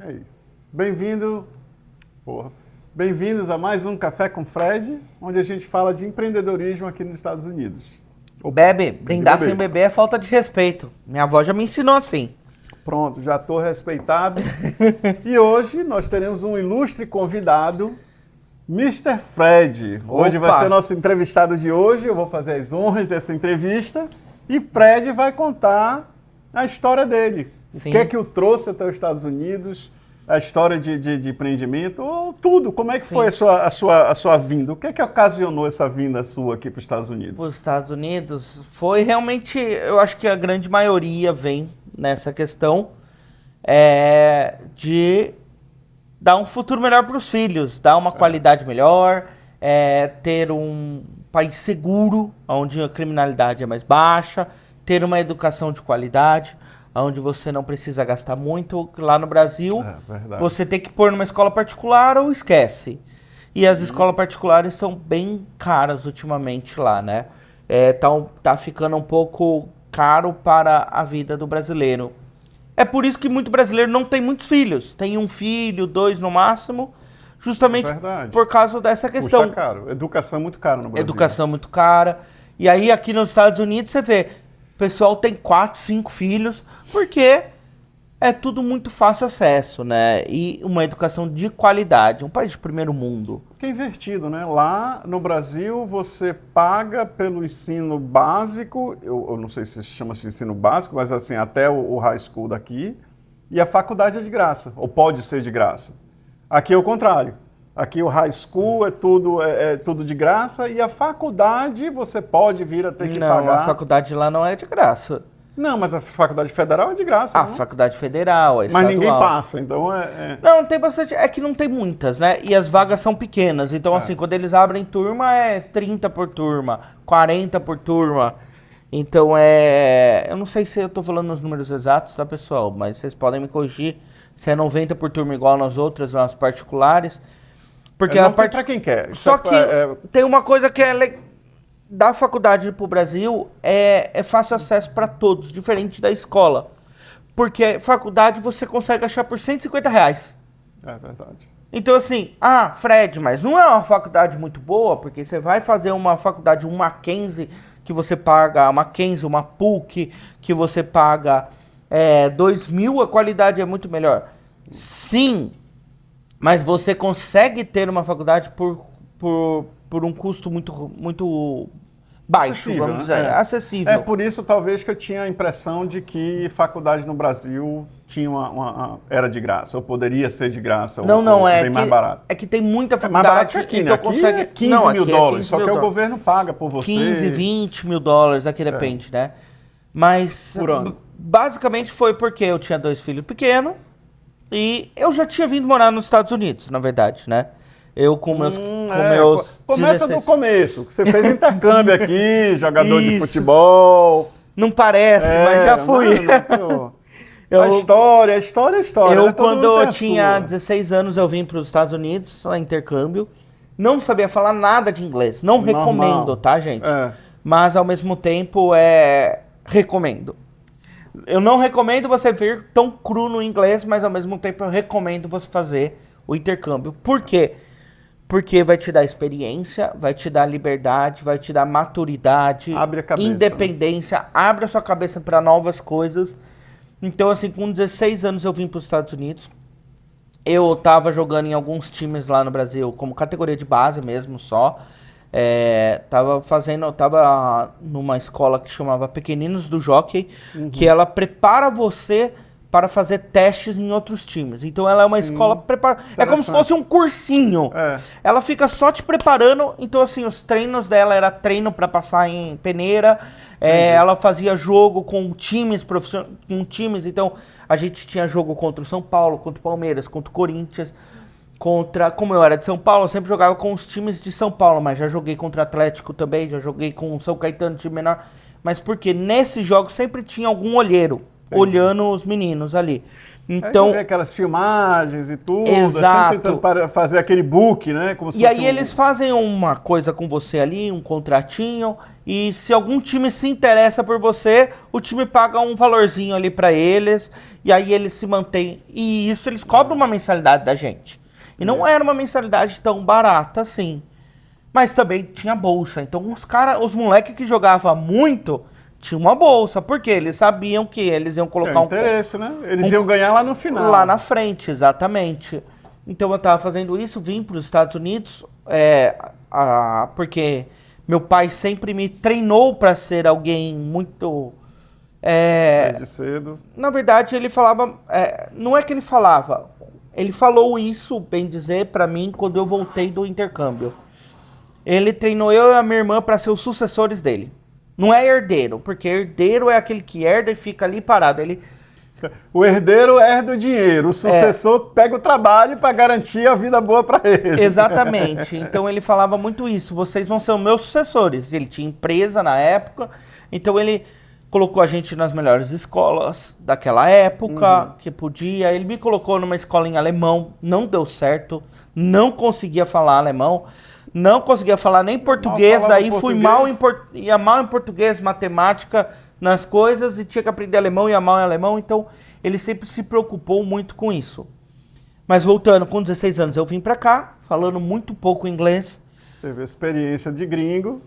E aí? Bem-vindo, bem-vindos a mais um Café com Fred, onde a gente fala de empreendedorismo aqui nos Estados Unidos. Bebe, brindar sem beber é falta de respeito. Minha avó já me ensinou assim. Pronto, já estou respeitado. E hoje nós teremos um ilustre convidado, Mr. Fred. Hoje vai ser nosso entrevistado de hoje, eu vou fazer as honras dessa entrevista e Fred vai contar a história dele. Sim. O que é que o trouxe até os Estados Unidos, a história de empreendimento, ou tudo. Como é que foi a sua vinda? O que é que ocasionou essa vinda sua aqui para os Estados Unidos? Para os Estados Unidos foi realmente, eu acho que a grande maioria vem nessa questão de dar um futuro melhor para os filhos, dar uma qualidade melhor, ter um país seguro, onde a criminalidade é mais baixa, ter uma educação de qualidade, onde você não precisa gastar muito. Lá no Brasil, você tem que pôr numa escola particular ou esquece. E as escolas particulares são bem caras ultimamente lá, né? Tá ficando um pouco caro para a vida do brasileiro. É por isso que muito brasileiro não tem muitos filhos. Tem um filho, 2 no máximo, justamente por causa dessa questão. Custa caro. Educação é muito cara no Brasil. Educação é muito cara. E aí aqui nos Estados Unidos você vê, o pessoal tem 4, 5 filhos, porque é tudo muito fácil acesso, né? E uma educação de qualidade, um país de primeiro mundo. Que é invertido, né? Lá no Brasil você paga pelo ensino básico, eu não sei se chama de ensino básico, mas assim, até o high school daqui, e a faculdade é de graça, ou pode ser de graça. Aqui é o contrário. Aqui o high school é tudo de graça e a faculdade você pode vir a ter que pagar. Não, a faculdade lá não é de graça. Não, mas a faculdade federal é de graça. A faculdade federal, estadual. Mas ninguém passa, então Não, tem bastante. É que não tem muitas, né? E as vagas são pequenas. Então, assim, quando eles abrem turma, é 30 por turma, 40 por turma. Então, eu não sei se eu tô falando os números exatos, tá, pessoal? Mas vocês podem me corrigir se é 90 por turma igual nas outras, nas particulares. Porque não, pra quem quer. Só que tem uma coisa que da faculdade para o Brasil é fácil acesso para todos, diferente da escola. Porque faculdade você consegue achar por R$150. É verdade. Então assim, Fred, mas não é uma faculdade muito boa, porque você vai fazer uma faculdade, uma Mackenzie, que você paga, uma Mackenzie, uma PUC, que você paga 2.000, a qualidade é muito melhor. Sim, mas você consegue ter uma faculdade por um custo muito baixo, acessível, vamos dizer, acessível. É por isso, talvez, que eu tinha a impressão de que faculdade no Brasil era de graça, ou poderia ser de graça, ou bem mais barato. É que tem muita É faculdade. mais barato que aqui, né? Aqui é 15 mil dólares, só que o governo paga por você. 15, 20 mil dólares, aqui depende, né? Mas, por ano. Basicamente foi porque eu tinha 2 filhos pequenos e eu já tinha vindo morar nos Estados Unidos, na verdade, né? Eu com meus Começa 16. do começo, que você fez intercâmbio aqui, jogador de futebol. Não parece, mas já fui. A história. Eu, quando eu tinha 16 anos, eu vim para os Estados Unidos, a intercâmbio. Não sabia falar nada de inglês. Não recomendo, tá, gente? Mas, ao mesmo tempo, recomendo. Eu não recomendo você vir tão cru no inglês, mas, ao mesmo tempo, eu recomendo você fazer o intercâmbio. Por quê? Porque vai te dar experiência, vai te dar liberdade, vai te dar maturidade, abre a cabeça, independência, abre a sua cabeça para novas coisas. Então, assim, com 16 anos eu vim para os Estados Unidos. Eu tava jogando em alguns times lá no Brasil, como categoria de base mesmo só. Tava numa escola que chamava Pequeninos do Jockey, que ela prepara você para fazer testes em outros times. Então ela é uma escola preparada. É como se fosse um cursinho. Ela fica só te preparando. Então, assim, os treinos dela era treino para passar em peneira. Ela fazia jogo com times profissionais. Então, a gente tinha jogo contra o São Paulo, contra o Palmeiras, contra o Corinthians. Como eu era de São Paulo, eu sempre jogava com os times de São Paulo, mas já joguei contra o Atlético também, já joguei com o São Caetano, time menor. Mas porque nesses jogos sempre tinha algum olheiro olhando os meninos ali. Então, Aí aquelas filmagens e tudo, exato. sempre tentando fazer aquele book, né? Como se E fosse aí eles fazem uma coisa com você ali, um contratinho, e se algum time se interessa por você, o time paga um valorzinho ali pra eles, e aí eles se mantêm. E isso eles cobram uma mensalidade da gente. E não era uma mensalidade tão barata assim. Mas também tinha bolsa. Então os moleques que jogavam muito tinham uma bolsa, porque eles sabiam que eles iam colocar um interesse, né? Eles iam ganhar lá no final. lá na frente, exatamente. Então eu tava fazendo isso, vim para os Estados Unidos, porque meu pai sempre me treinou para ser alguém muito... Desde cedo. Na verdade, ele falava... não é que ele falava, ele falou isso, bem dizer, para mim quando eu voltei do intercâmbio. Ele treinou eu e a minha irmã para ser os sucessores dele. Não é herdeiro, porque herdeiro é aquele que herda e fica ali parado. O herdeiro herda o dinheiro, o sucessor pega o trabalho para garantir a vida boa para ele. Exatamente. Então ele falava muito isso. Vocês vão ser os meus sucessores. Ele tinha empresa na época, então ele colocou a gente nas melhores escolas daquela época, que podia. Ele me colocou numa escola em alemão, não deu certo, não conseguia falar alemão. Não conseguia falar nem português, aí fui ia mal em português, matemática, nas coisas, e tinha que aprender alemão, ia mal em alemão, então ele sempre se preocupou muito com isso. Mas voltando, com 16 anos eu vim pra cá, falando muito pouco inglês. Teve experiência de gringo.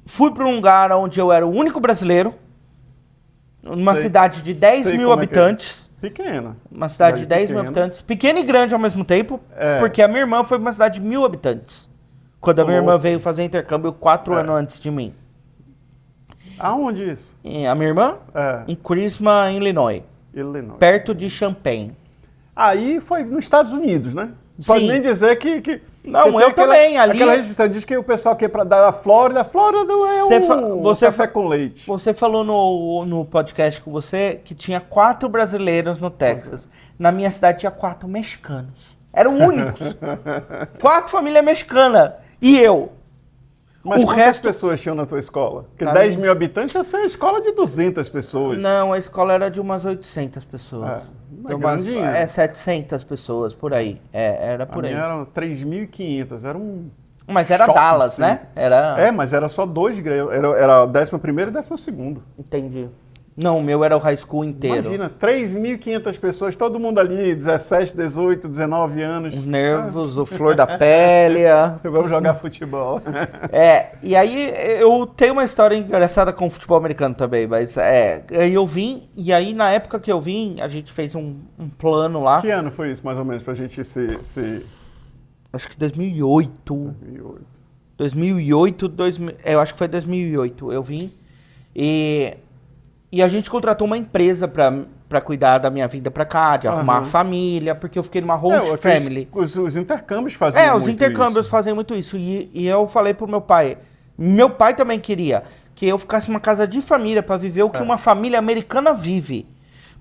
Fui para um lugar onde eu era o único brasileiro, numa cidade de 10 mil habitantes. Pequena. Uma cidade de 10 mil habitantes, pequena e grande ao mesmo tempo, porque a minha irmã foi pra uma cidade de 1000 habitantes. Quando a minha irmã veio fazer intercâmbio 4 anos antes de mim. Aonde isso? A minha irmã? Em Christmas, Illinois. Perto de Champaign. Aí foi nos Estados Unidos, né? Não pode nem dizer que não, eu também. Ali... Aquela região diz que o pessoal que é da Flórida, é café com leite. Você falou no podcast com você que tinha 4 brasileiros no Texas. Na minha cidade tinha 4 mexicanos. Eram únicos. 4 famílias mexicanas. E eu. Mas quantas pessoas tinham na tua escola? Porque 10 mil habitantes ia ser a escola de 200 pessoas. Não, a escola era de umas 800 pessoas. Grandinha. 700 pessoas, por aí. Era por aí. Eram 3.500, era um... Mas era Dallas, assim, né? Mas era só 2 graus. Era o 11º e 12º. Entendi. Não, o meu era o high school inteiro. Imagina, 3.500 pessoas, todo mundo ali, 17, 18, 19 anos. Os nervos, o flor da pele. Vamos jogar futebol. E aí eu tenho uma história engraçada com o futebol americano também, mas aí eu vim, e aí na época que eu vim, a gente fez um plano lá. Que ano foi isso, mais ou menos, pra gente se... Acho que 2008. 2008, eu acho que foi 2008. Eu vim e a gente contratou uma empresa pra cuidar da minha vinda pra cá, de arrumar a família, porque eu fiquei numa host family. Os intercâmbios faziam muito isso. Os intercâmbios fazem muito isso. E eu falei pro meu pai também queria que eu ficasse numa casa de família pra viver o que uma família americana vive.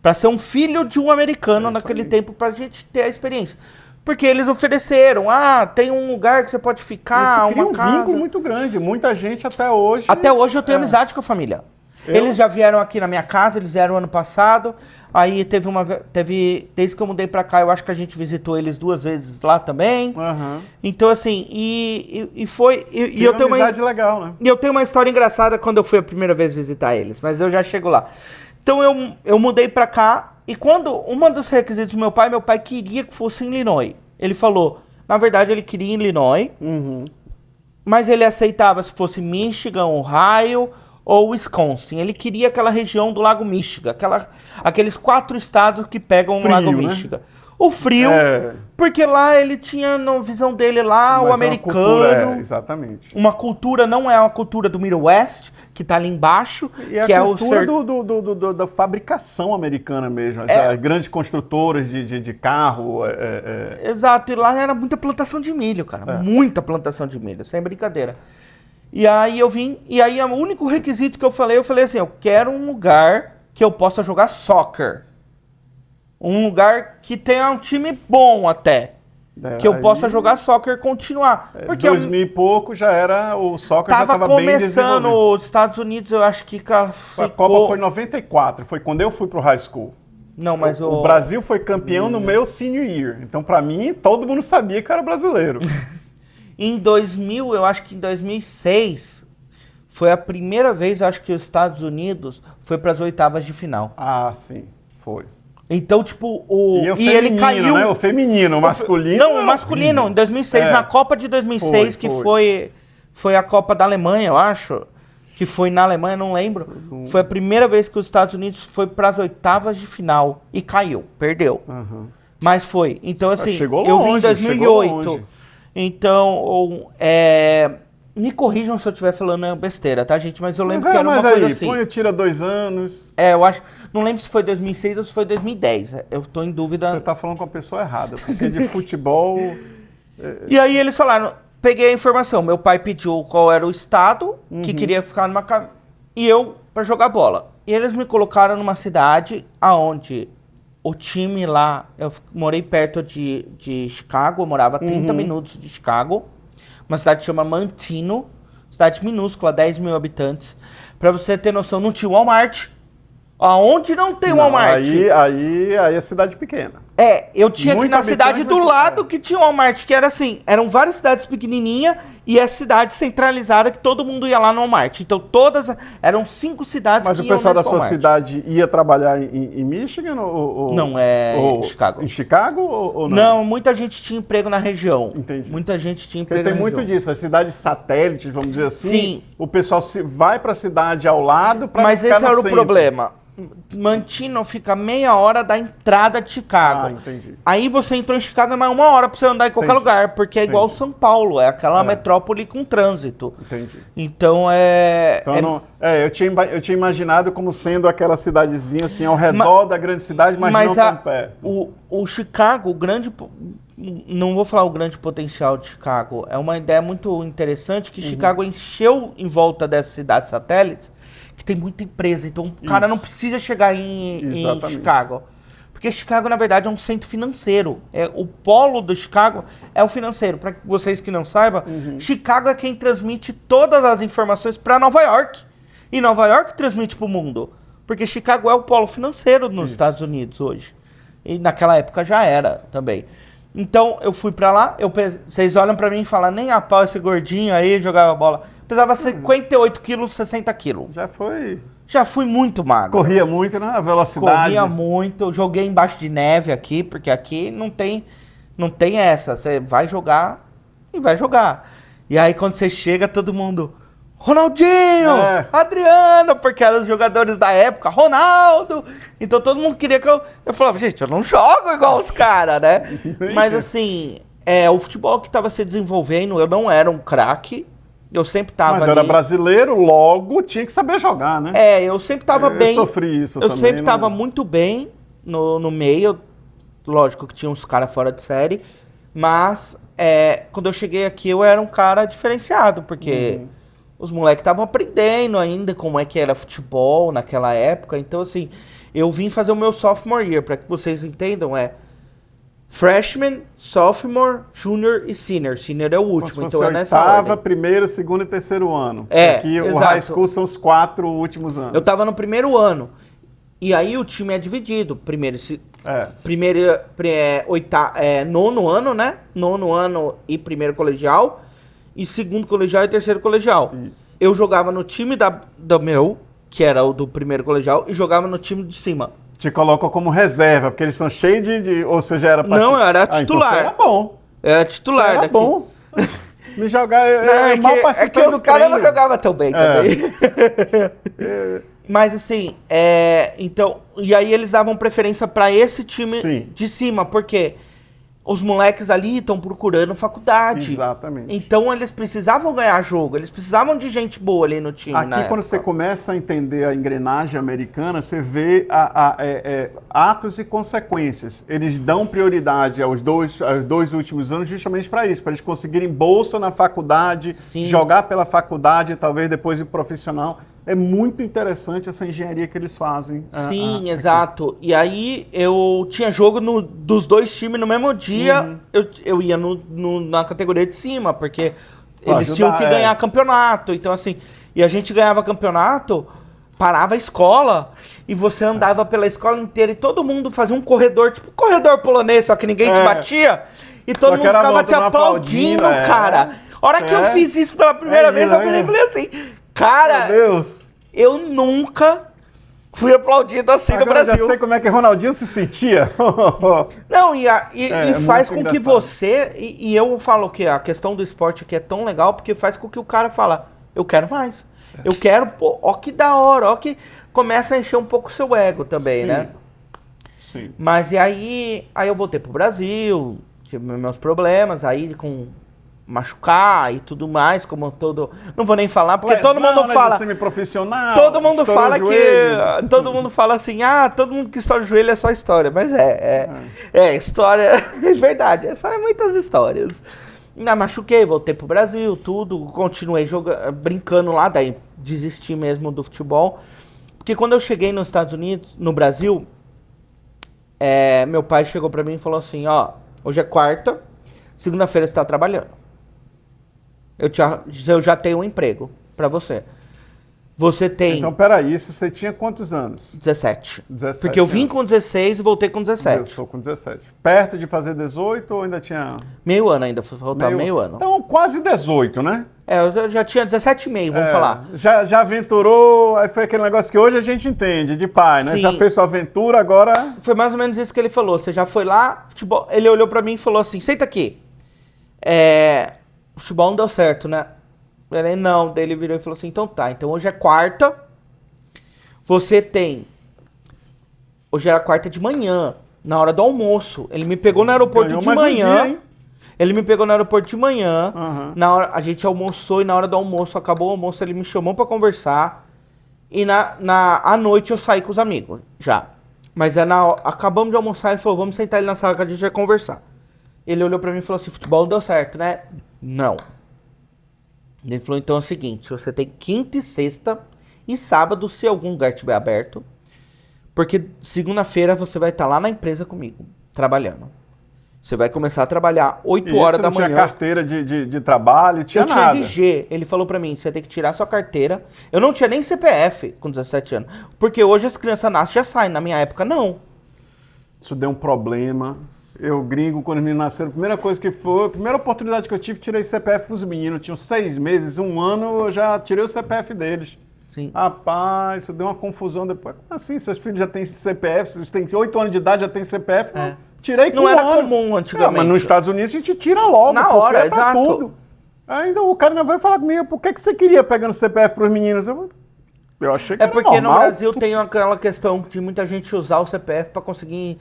Pra ser um filho de um americano naquele tempo, pra gente ter a experiência. Porque eles ofereceram, tem um lugar que você pode ficar, uma casa. Um vínculo muito grande, muita gente até hoje... Até hoje eu tenho amizade com a família. Eles já vieram aqui na minha casa, eles vieram ano passado, aí desde que eu mudei pra cá, eu acho que a gente visitou eles 2 vezes lá também. Então assim, eu tenho uma amizade legal, né? E eu tenho uma história engraçada quando eu fui a primeira vez visitar eles, mas eu já chego lá. Então eu mudei pra cá, e quando um dos requisitos do meu pai queria que fosse em Illinois. Ele falou, na verdade ele queria em Illinois, mas ele aceitava se fosse Michigan, Ohio ou Wisconsin. Ele queria aquela região do Lago Michigan, aqueles 4 estados que pegam o Lago Michigan. O frio, porque lá ele tinha, na visão dele lá, o americano. Exatamente. Uma cultura, não é uma cultura do Middle West, que tá ali embaixo. E a cultura da fabricação americana mesmo. As grandes construtoras de carro. Exato, e lá era muita plantação de milho, cara. Muita plantação de milho, sem brincadeira. E aí eu vim, e aí o único requisito que eu falei assim, eu quero um lugar que eu possa jogar soccer. Um lugar que tenha um time bom até. Que eu possa jogar soccer e continuar. Porque 2000 e pouco já era, o soccer já estava bem desenvolvido. Os Estados Unidos, eu acho que a Copa foi em 94, foi quando eu fui pro high school. Não, mas O Brasil foi campeão no meu senior year. Então, pra mim, todo mundo sabia que eu era brasileiro. Em 2000, eu acho que em 2006, foi a primeira vez, eu acho que os Estados Unidos foi para as oitavas de final. Ah, sim, foi. Então, tipo, E ele caiu. né? O feminino, o masculino. Não, o masculino, em 2006, na Copa de 2006, que foi a Copa da Alemanha, eu acho. Que foi na Alemanha, não lembro. Foi a primeira vez que os Estados Unidos foi para as oitavas de final e caiu, perdeu. Mas foi. Então, assim, chegou eu vim em longe, 2008. Então, me corrijam se eu estiver falando besteira, tá, gente? Mas eu lembro que era uma coisa assim. Põe o tira 2 anos. Eu acho. Não lembro se foi 2006 ou se foi 2010. Eu tô em dúvida. Você tá falando com a pessoa errada, porque de futebol. E aí eles falaram, peguei a informação, meu pai pediu qual era o estado que queria ficar numa e eu para jogar bola. E eles me colocaram numa cidade aonde o time lá, eu morei perto de Chicago, eu morava 30 minutos de Chicago, uma cidade que chama Mantino, cidade minúscula, 10 mil habitantes. Pra você ter noção, não tinha Walmart. Aonde não tem Walmart? Aí é cidade pequena. Eu tinha aqui na cidade do lado que tinha Walmart, que era assim, eram várias cidades pequenininhas e a cidade centralizada que todo mundo ia lá no Walmart. Então eram 5 cidades Mas que o pessoal da sua Walmart. cidade ia trabalhar em Michigan? Não, em Chicago. Em Chicago ou não? Não, muita gente tinha emprego na região. Entendi. Muita gente tinha Porque emprego na tem muito região. disso, as cidades satélites, vamos dizer assim. Sim. O pessoal vai para a cidade ao lado para Mas ficar esse no era o centro. problema. Mantino fica meia hora da entrada de Chicago. Ah, entendi. Aí você entrou em Chicago, é mais uma hora pra você andar em qualquer lugar, porque é igual São Paulo, é aquela metrópole com trânsito. Entendi. Então eu tinha imaginado como sendo aquela cidadezinha assim ao redor da grande cidade, mas não tão perto. O Chicago, não vou falar o grande potencial de Chicago, é uma ideia muito interessante que Chicago encheu em volta dessas cidades satélites, que tem muita empresa, então o cara não precisa chegar em Chicago. Porque Chicago, na verdade, é um centro financeiro. O polo do Chicago é o financeiro. Para vocês que não saibam, Chicago é quem transmite todas as informações para Nova York. E Nova York transmite para o mundo. Porque Chicago é o polo financeiro nos Estados Unidos hoje. E naquela época já era também. Então, eu fui para lá, vocês olham para mim e falam, nem a pau esse gordinho aí jogava bola. Pesava 58 quilos, 60 quilos. Já fui muito magro. Corria muito, né? A velocidade. Corria muito. Joguei embaixo de neve aqui, porque aqui não tem essa. Você vai jogar e vai jogar. E aí quando você chega, todo mundo... Ronaldinho! Adriano! Porque eram os jogadores da época. Ronaldo! Então todo mundo queria que eu falava, gente, eu não jogo igual os caras, né? Mas assim, o futebol que estava se desenvolvendo, eu não era um craque. Eu sempre tava Mas era brasileiro, logo tinha que saber jogar, né? Eu sempre tava bem. Eu sofri isso também. Eu sempre tava muito bem no meio. Lógico que tinha uns caras fora de série. Mas quando eu cheguei aqui, eu era um cara diferenciado. Porque os moleques estavam aprendendo ainda como é que era futebol naquela época. Então, assim, eu vim fazer o meu sophomore year. Para que vocês entendam, freshman, sophomore, junior e senior. Senior é o último, então é nessa oitava, ordem. primeiro, segundo e terceiro ano. Aqui o exato. high school são os 4 últimos anos. Eu tava no primeiro ano. E aí o time é dividido. Nono ano, né? Nono ano e primeiro colegial. E segundo colegial e terceiro colegial. Isso. Eu jogava no time do meu, que era o do primeiro colegial, e jogava no time de cima. Te colocam como reserva, porque eles são cheios de... Ou seja, era pra... Não, eu era titular. Então você era bom. Eu era titular Você era daqui. bom. Me jogar... Eu mal participei do os caras não treino. jogavam tão bem também. Mas assim, então... E aí eles davam preferência pra esse time de cima, porque os moleques ali estão procurando faculdade. Exatamente. Então eles precisavam ganhar jogo, eles precisavam de gente boa ali no time. Aqui, quando você começa a entender a engrenagem americana, você vê atos e consequências. Eles dão prioridade aos dois últimos anos justamente para isso, para eles conseguirem bolsa na faculdade, jogar pela faculdade e talvez depois ir profissional. É muito interessante essa engenharia que eles fazem. Sim, exato. E aí eu tinha jogo dos dois times no mesmo dia. Eu ia na categoria de cima, porque eles tinham que ganhar campeonato. Então, assim, e a gente ganhava campeonato parava a escola e você andava pela escola inteira e todo mundo fazia um corredor, tipo corredor polonês, só que ninguém te batia. E todo mundo ficava te aplaudindo, cara. A hora que eu fiz isso pela primeira vez, eu falei assim, cara, meu Deus, eu nunca fui aplaudido assim no Brasil. Eu já sei como é que Ronaldinho se sentia. Não, e faz com que engraçado. você... E eu falo que a questão do esporte aqui é tão legal, porque faz com que o cara fala, eu quero mais. Eu quero, pô, ó que da hora, ó que começa a encher um pouco o seu ego também, Sim. né? Sim. Mas e aí eu voltei pro Brasil, tive meus problemas, aí com machucar e tudo mais, como todo... Não vou nem falar, porque todo mundo fala... Semiprofissional, Todo mundo estourou fala o joelho. que... Todo mundo fala assim, todo mundo que estoura o joelho é só história. Mas história... É verdade, é muitas histórias. Ainda machuquei, voltei pro Brasil, tudo, continuei jogando, brincando lá, daí desisti mesmo do futebol. Porque quando eu cheguei nos Estados Unidos, no Brasil, meu pai chegou pra mim e falou assim, hoje é quarta, segunda-feira você tá trabalhando. Eu já tenho um emprego pra você. Você tem Então, peraí, você tinha quantos anos? 17. 17 Porque eu vim anos. com 16 e voltei com Eu 17. sou com 17. Perto de fazer 18 ou ainda tinha... Meio ano ainda, faltava meio ano. Então, quase 18, né? Eu já tinha 17,5, vamos falar. Já aventurou, aí foi aquele negócio que hoje a gente entende, de pai, né? Sim. Já fez sua aventura, agora... Foi mais ou menos isso que ele falou. Você já foi lá, futebol. Ele olhou pra mim e falou assim: senta aqui. Futebol não deu certo, né? Eu falei, não. Daí ele virou e falou assim: então tá. Então hoje é quarta. Você tem. Hoje era quarta de manhã, na hora do almoço. Ele me pegou no aeroporto Ganhou de mais um manhã. dia, hein? Ele me pegou no aeroporto de manhã. Uhum. Na hora, a gente almoçou e na hora do almoço, acabou o almoço, ele me chamou pra conversar. E à noite eu saí com os amigos, já. Mas acabamos de almoçar e falou, vamos sentar ali na sala que a gente vai conversar. Ele olhou pra mim e falou assim, futebol não deu certo, né? Não. Ele falou, então é o seguinte, você tem quinta e sexta e sábado, se algum lugar estiver aberto. Porque segunda-feira você vai estar lá na empresa comigo, trabalhando. Você vai começar a trabalhar 8 horas da manhã. Não tinha carteira de trabalho, tinha eu nada. tinha RG. Ele falou pra mim, você tem que tirar sua carteira. Eu não tinha nem CPF com 17 anos. Porque hoje as crianças nascem e já saem. Na minha época, não. Isso deu um problema. Eu, gringo, quando me nasceram, a primeira coisa que foi, a primeira oportunidade que eu tive, tirei CPF pros meninos. Tinham 6 meses, 1 ano, eu já tirei o CPF deles. Sim. Rapaz, isso deu uma confusão depois. Como assim? Seus filhos já têm CPF, vocês têm 8 anos de idade, já têm CPF? É. Tirei com Não era ano. comum antigamente. Mas nos Estados Unidos a gente tira logo, Na porque hora, é pra exato. tudo. Ainda o cara ainda vai falar comigo, por que você queria pegando CPF pros meninos? Eu achei que É era porque normal. no Brasil tem aquela questão de muita gente usar o CPF pra conseguir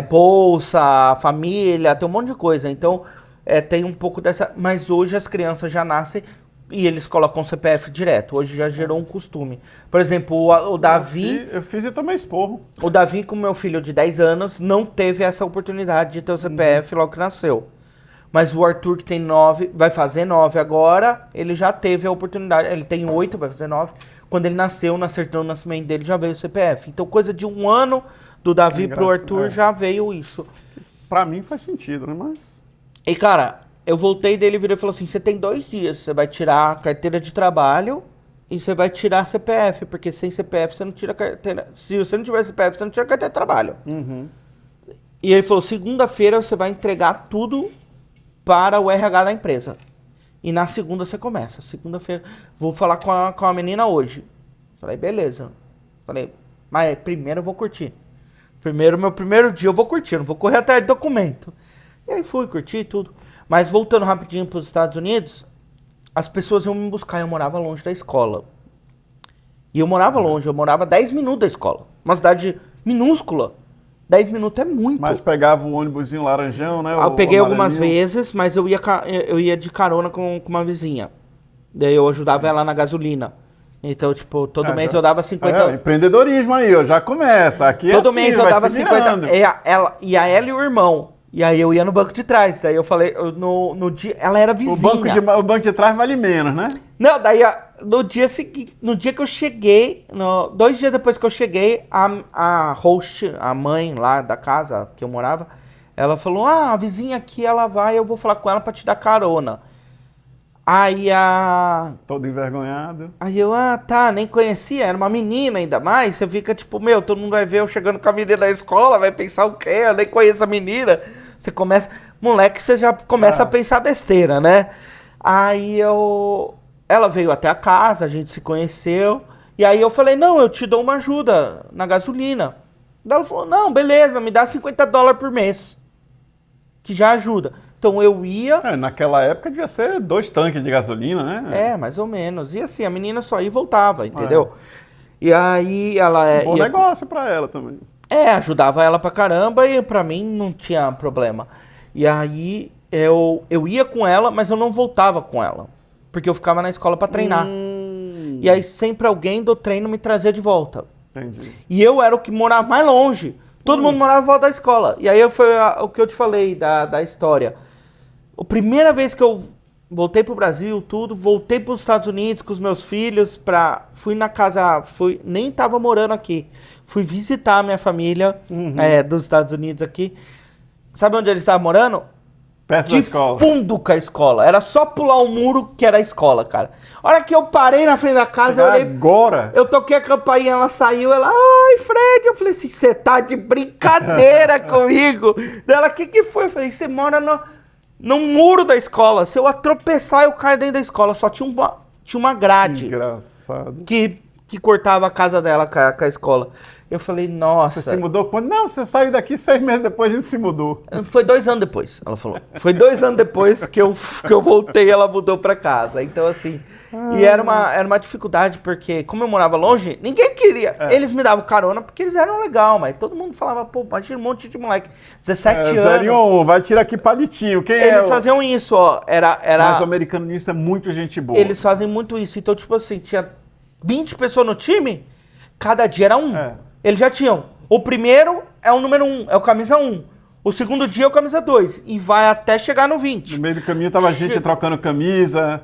bolsa, família, tem um monte de coisa. Então, tem um pouco dessa... Mas hoje as crianças já nascem e eles colocam o CPF direto. Hoje já gerou um costume. Por exemplo, o Davi... Eu fiz e tomei esporro. O Davi, com meu filho de 10 anos, não teve essa oportunidade de ter o CPF logo que nasceu. Mas o Arthur, que tem 9, vai fazer 9 agora, ele já teve a oportunidade. Ele tem 8, vai fazer 9. Quando ele nasceu, na certidão de nascimento dele, já veio o CPF. Então, coisa de 1 ano do Davi pro Arthur, já veio isso. Pra mim faz sentido, né? Mas... E, cara, eu voltei dele e virei e falou assim, você tem 2 dias, você vai tirar a carteira de trabalho e você vai tirar a CPF, porque sem CPF você não tira a carteira. Se você não tiver CPF, você não tira a carteira de trabalho. Uhum. E ele falou, segunda-feira você vai entregar tudo para o RH da empresa. E na segunda você começa. Segunda-feira, vou falar com a menina hoje. Falei, beleza. Falei, mas primeiro eu vou curtir. Meu primeiro dia eu vou curtir, não vou correr atrás de documento. E aí fui, curti tudo. Mas voltando rapidinho para os Estados Unidos, as pessoas iam me buscar, eu morava longe da escola. E eu morava longe, eu morava 10 minutos da escola. Uma cidade minúscula. 10 minutos é muito. Mas pegava o ônibusinho laranjão, né? Eu peguei algumas amarelinho. vezes, mas eu ia de carona com uma vizinha. Daí eu ajudava ela na gasolina. Então, tipo, todo mês eu dava 50... empreendedorismo aí, ó, já começa. Aqui todo é assim, mês eu vai dava se 50... virando. Ela e o irmão. E aí eu ia no banco de trás. Daí eu falei, no dia... Ela era vizinha. O banco de trás vale menos, né? Não, daí no dia seguinte, no dia que eu cheguei, 2 dias depois que eu cheguei, a host, a mãe lá da casa que eu morava, ela falou, a vizinha aqui, ela vai, eu vou falar com ela pra te dar carona. Aí a... Todo envergonhado. Aí eu, tá, nem conhecia, era uma menina ainda mais. Você fica tipo, meu, todo mundo vai ver eu chegando com a menina na escola, vai pensar o quê? Eu nem conheço a menina. Você começa... Moleque, você já começa a pensar besteira, né? Aí eu... Ela veio até a casa, a gente se conheceu. E aí eu falei, não, eu te dou uma ajuda na gasolina. Daí ela falou, não, beleza, me dá $50 por mês. Que já ajuda. Então eu ia... naquela época devia ser 2 tanques de gasolina, né? mais ou menos. E assim, a menina só ia e voltava, entendeu? E aí ela... Bom negócio pra ela também. Ajudava ela pra caramba e pra mim não tinha problema. E aí eu ia com ela, mas eu não voltava com ela. Porque eu ficava na escola pra treinar. E aí sempre alguém do treino me trazia de volta. Entendi. E eu era o que morava mais longe. Todo mundo morava em volta da escola. E aí foi o que eu te falei da história. A primeira vez que eu voltei pro Brasil, voltei pros Estados Unidos com os meus filhos, fui na casa, nem tava morando aqui. Fui visitar a minha família dos Estados Unidos aqui. Sabe onde eles estavam morando? Perto da escola. Fundo com a escola. Era só pular o muro que era a escola, cara. A hora que eu parei na frente da casa, eu olhei... Agora? Eu toquei a campainha, ela saiu, ai, Fred. Eu falei assim, você tá de brincadeira comigo? Ela, o que foi? Eu falei, você mora no muro da escola. Se eu tropeçar, eu caio dentro da escola. Só tinha uma grade. Engraçado. Que cortava a casa dela com a escola. Eu falei, nossa... Você se mudou quando? Não, você saiu daqui 6 meses depois, a gente se mudou. Foi 2 anos depois, ela falou. Foi 2 anos depois que eu voltei, ela mudou pra casa. Então, assim... E era uma dificuldade, porque como eu morava longe, ninguém queria. Eles me davam carona porque eles eram legal, mas todo mundo falava, pô, imagina um monte de moleque. 17 anos. 01, vai tirar aqui palitinho. Quem é? Eles faziam isso, ó. Mas o americano nisso é muito gente boa. Eles fazem muito isso. Então, tipo assim, tinha 20 pessoas no time, cada dia era um. Eles já tinham. O primeiro é o número 1, é o camisa 1. O segundo dia é o camisa 2. E vai até chegar no 20. No meio do caminho tava a gente trocando camisa.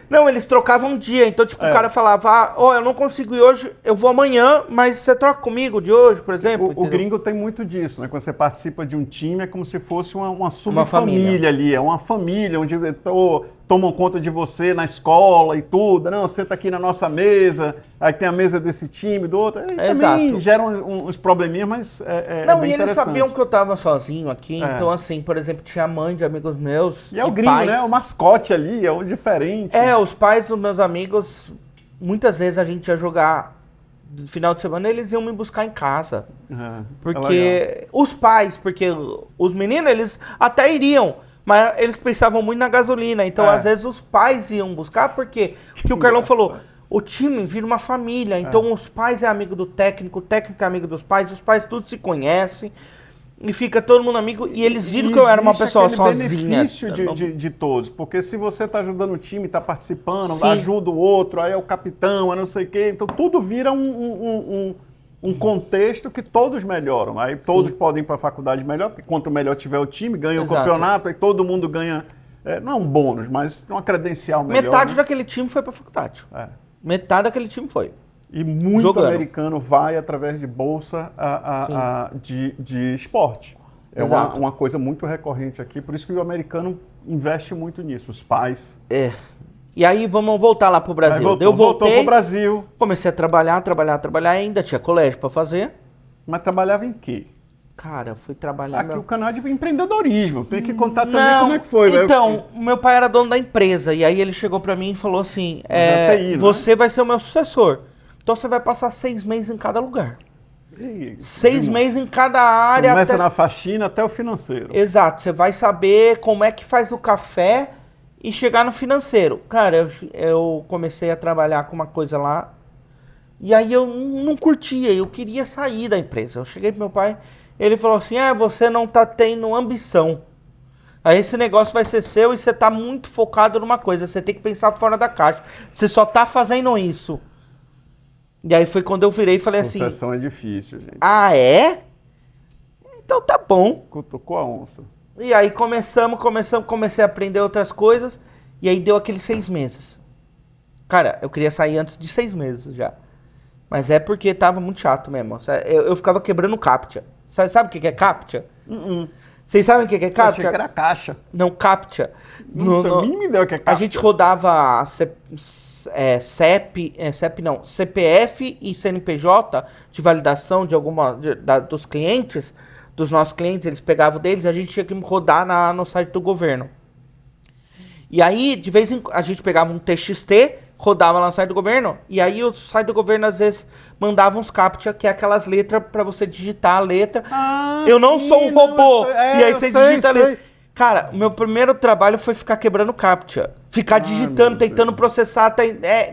Não, eles trocavam um dia. Então, tipo, o cara falava, eu não consigo ir hoje, eu vou amanhã, mas você troca comigo de hoje, por exemplo? O gringo tem muito disso, né? Quando você participa de um time, é como se fosse uma subfamília ali. É uma família onde tomam conta de você na escola e tudo. Não, senta aqui na nossa mesa, aí tem a mesa desse time, do outro. Aí também geram uns probleminhas, mas não, bem e eles interessante. sabiam que eu tava sozinho aqui, então assim, por exemplo, tinha mãe de amigos meus. E é o gringo, pais, né? O mascote ali, é o diferente. Os pais dos meus amigos, muitas vezes a gente ia jogar no final de semana, eles iam me buscar em casa. Porque os pais, porque os meninos, eles até iriam, mas eles pensavam muito na gasolina. Então, às vezes, os pais iam buscar, porque o Carlão falou, o time vira uma família. Então, os pais é amigo do técnico, o técnico é amigo dos pais, os pais tudo se conhecem. E fica todo mundo amigo. E eles viram que eu era uma pessoa sozinha. Benefício de todos. Porque se você está ajudando o time, está participando, ajuda o outro, aí é o capitão, é não sei o quê. Então, tudo vira um contexto que todos melhoram. Aí todos podem ir para a faculdade melhor, porque quanto melhor tiver o time, ganha o campeonato, aí todo mundo ganha, não é um bônus, mas uma credencial melhor. Metade daquele time foi para a faculdade. Metade daquele time foi. E muito americano vai através de bolsa de esporte. É uma coisa muito recorrente aqui, por isso que o americano investe muito nisso, os pais. E aí vamos voltar lá pro Brasil. Voltou pro Brasil. Comecei a trabalhar, ainda tinha colégio para fazer. Mas trabalhava em quê? Cara, eu fui trabalhar... Aqui o canal é de empreendedorismo, tem que contar também como é que foi. Então, meu pai era dono da empresa, e aí ele chegou para mim e falou assim, TI, você vai ser o meu sucessor, então você vai passar 6 meses em cada lugar. 6 meses em cada área. Começa na faxina até o financeiro. Exato, você vai saber como é que faz o café e chegar no financeiro. Cara, eu comecei a trabalhar com uma coisa lá, e aí eu não curtia, eu queria sair da empresa. Eu cheguei pro meu pai, ele falou assim, você não tá tendo ambição. Aí esse negócio vai ser seu e você tá muito focado numa coisa, você tem que pensar fora da caixa. Você só tá fazendo isso. E aí foi quando eu virei e falei assim... Sucessão é difícil, gente. Ah, é? Então tá bom. Cutucou a onça. E aí comecei a aprender outras coisas, e aí deu aqueles 6 meses. Cara, eu queria sair antes de 6 meses já. Mas é porque tava muito chato mesmo. Eu ficava quebrando CAPTCHA. Sabe o que é CAPTCHA? Vocês sabem o que é Eu achei CAPTCHA? que era caixa. Não, CAPTCHA. Também me deu que é A CAPTCHA. gente rodava CEP não, CPF e CNPJ de validação de dos clientes, dos nossos clientes, eles pegavam deles, a gente tinha que rodar no site do governo. E aí, de vez em quando, a gente pegava um TXT, rodava lá no site do governo, e aí o site do governo às vezes mandava uns CAPTCHA, que é aquelas letras para você digitar a letra. Eu não sou um robô. E aí você digita a letra. Cara, o meu primeiro trabalho foi ficar quebrando CAPTCHA. Ficar digitando, tentando processar,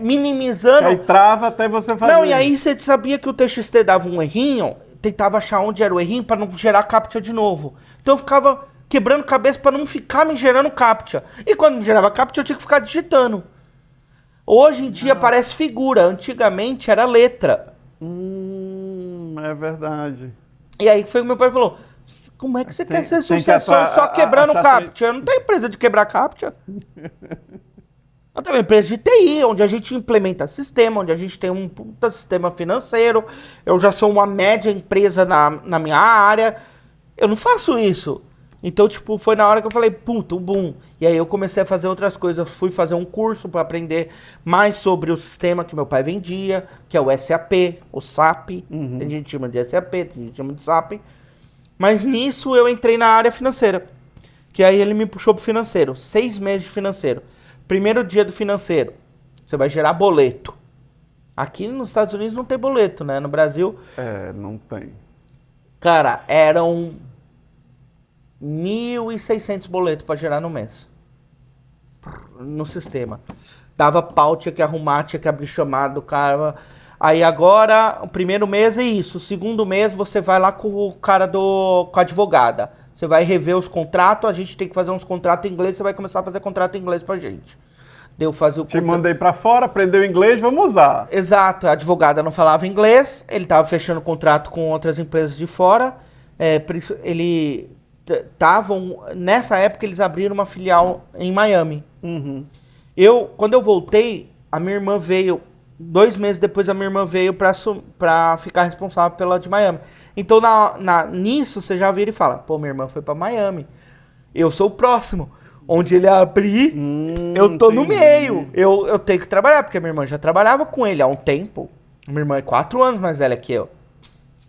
minimizando. Aí trava até você fazer. Não, e aí você sabia que o TXT dava um errinho, tentava achar onde era o errinho para não gerar CAPTCHA de novo. Então eu ficava quebrando cabeça para não ficar me gerando CAPTCHA. E quando me gerava CAPTCHA, eu tinha que ficar digitando. Hoje em dia parece figura, antigamente era letra. É verdade. E aí foi o que meu pai falou: como é que você quer ser sucessor só quebrando CAPTCHA? Eu não tenho empresa de quebrar CAPTCHA. Eu tenho uma empresa de TI, onde a gente implementa sistema, onde a gente tem um puta sistema financeiro. Eu já sou uma média empresa na minha área. Eu não faço isso. Então, tipo, foi na hora que eu falei, puta, o boom. E aí eu comecei a fazer outras coisas. Fui fazer um curso para aprender mais sobre o sistema que meu pai vendia, que é o SAP, o SAP. Tem gente que chama de SAP, tem gente que chama de SAP. Mas nisso eu entrei na área financeira. Que aí ele me puxou pro financeiro. 6 meses de financeiro. Primeiro dia do financeiro. Você vai gerar boleto. Aqui nos Estados Unidos não tem boleto, né? No Brasil... não tem. Cara, eram 1.600 boletos para gerar no mês. No sistema. Dava pau, tinha que arrumar, tinha que abrir chamada do cara. Aí agora, o primeiro mês é isso. O segundo mês você vai lá com o cara com a advogada. Você vai rever os contratos, a gente tem que fazer uns contratos em inglês, você vai começar a fazer contrato em inglês pra gente. Deu fazer o Te mandei pra fora, aprendeu inglês, vamos usar. Exato, a advogada não falava inglês, ele tava fechando contrato com outras empresas de fora. Nessa época eles abriram uma filial em Miami. Quando eu voltei, a minha irmã veio, 2 meses depois a minha irmã veio pra ficar responsável pela de Miami. Então nisso você já vira e fala, pô, minha irmã foi pra Miami, eu sou o próximo. Onde ele abrir, eu tô no meio. Eu tenho que trabalhar, porque a minha irmã já trabalhava com ele há um tempo. Minha irmã é 4 anos mais velha que eu.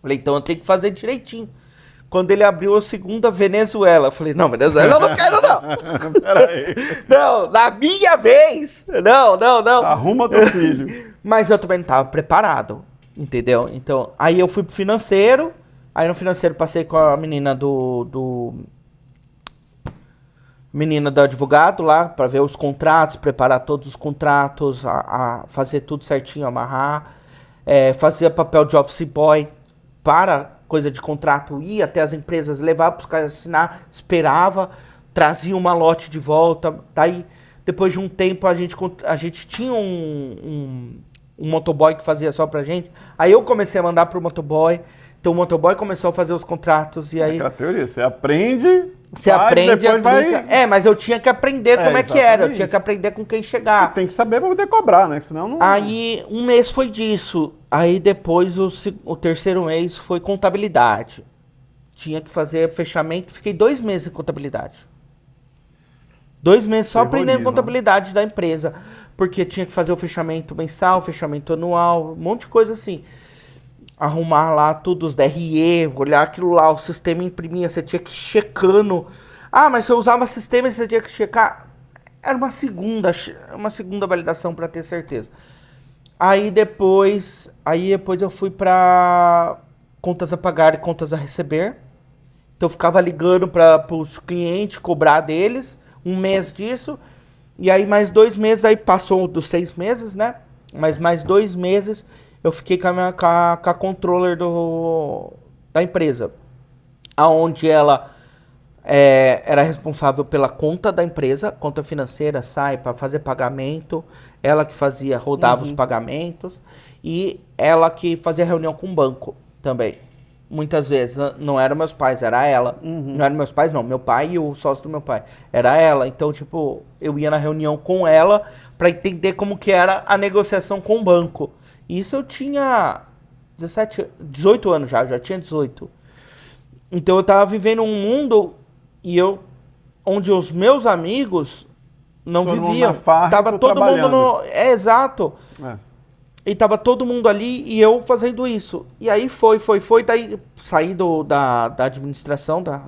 Falei, então eu tenho que fazer direitinho. Quando ele abriu a segunda Venezuela, eu falei, não, Venezuela eu não quero, não. Peraí. Não, na minha vez. Não. Arruma teu filho. Mas eu também não tava preparado, entendeu? Então, aí eu fui pro financeiro. Aí no financeiro passei com a menina menina do advogado lá, para ver os contratos, preparar todos os contratos, fazer tudo certinho, amarrar. Fazia papel de office boy para coisa de contrato, ia até as empresas, levava para os caras assinar, esperava, trazia uma lote de volta. Daí, depois de um tempo, a gente tinha um motoboy que fazia só pra gente. Aí eu comecei a mandar pro motoboy. Então o motoboy começou a fazer os contratos e aí... Aquela teoria, você aprende... Você aprende, depois aplica. vai... Mas eu tinha que aprender como é que era. Eu tinha que aprender com quem chegar. Tem que saber pra poder cobrar, né? Senão não... Aí, um mês foi disso. Aí depois, o terceiro mês foi contabilidade. Tinha que fazer fechamento. Fiquei 2 meses em contabilidade. 2 meses só aprendendo contabilidade da empresa. Porque tinha que fazer o fechamento mensal, fechamento anual, um monte de coisa assim. Arrumar lá tudo, os DRE, olhar aquilo lá, o sistema imprimia, você tinha que ir checando. Ah, mas você usava sistema e você tinha que checar. Era uma segunda validação para ter certeza. Aí depois eu fui para contas a pagar e contas a receber. Então eu ficava ligando para os clientes, cobrar deles, 1 mês disso. E aí mais 2 meses, aí passou dos 6 meses, né? Mas mais 2 meses... eu fiquei com a controller da empresa, aonde ela era responsável pela conta da empresa, conta financeira, sai para fazer pagamento, ela que rodava os pagamentos, e ela que fazia reunião com o banco também. Muitas vezes, não eram meus pais, era ela. Não eram meus pais, não, meu pai e o sócio do meu pai. Era ela, então, tipo, eu ia na reunião com ela para entender como que era a negociação com o banco. Isso eu tinha 18 anos já tinha 18. Então eu tava vivendo um mundo onde os meus amigos não Todo mundo viviam. na farra, Tava tu todo mundo trabalhando. exato. É. E tava todo mundo ali e eu fazendo isso. E aí foi. Daí saí da administração da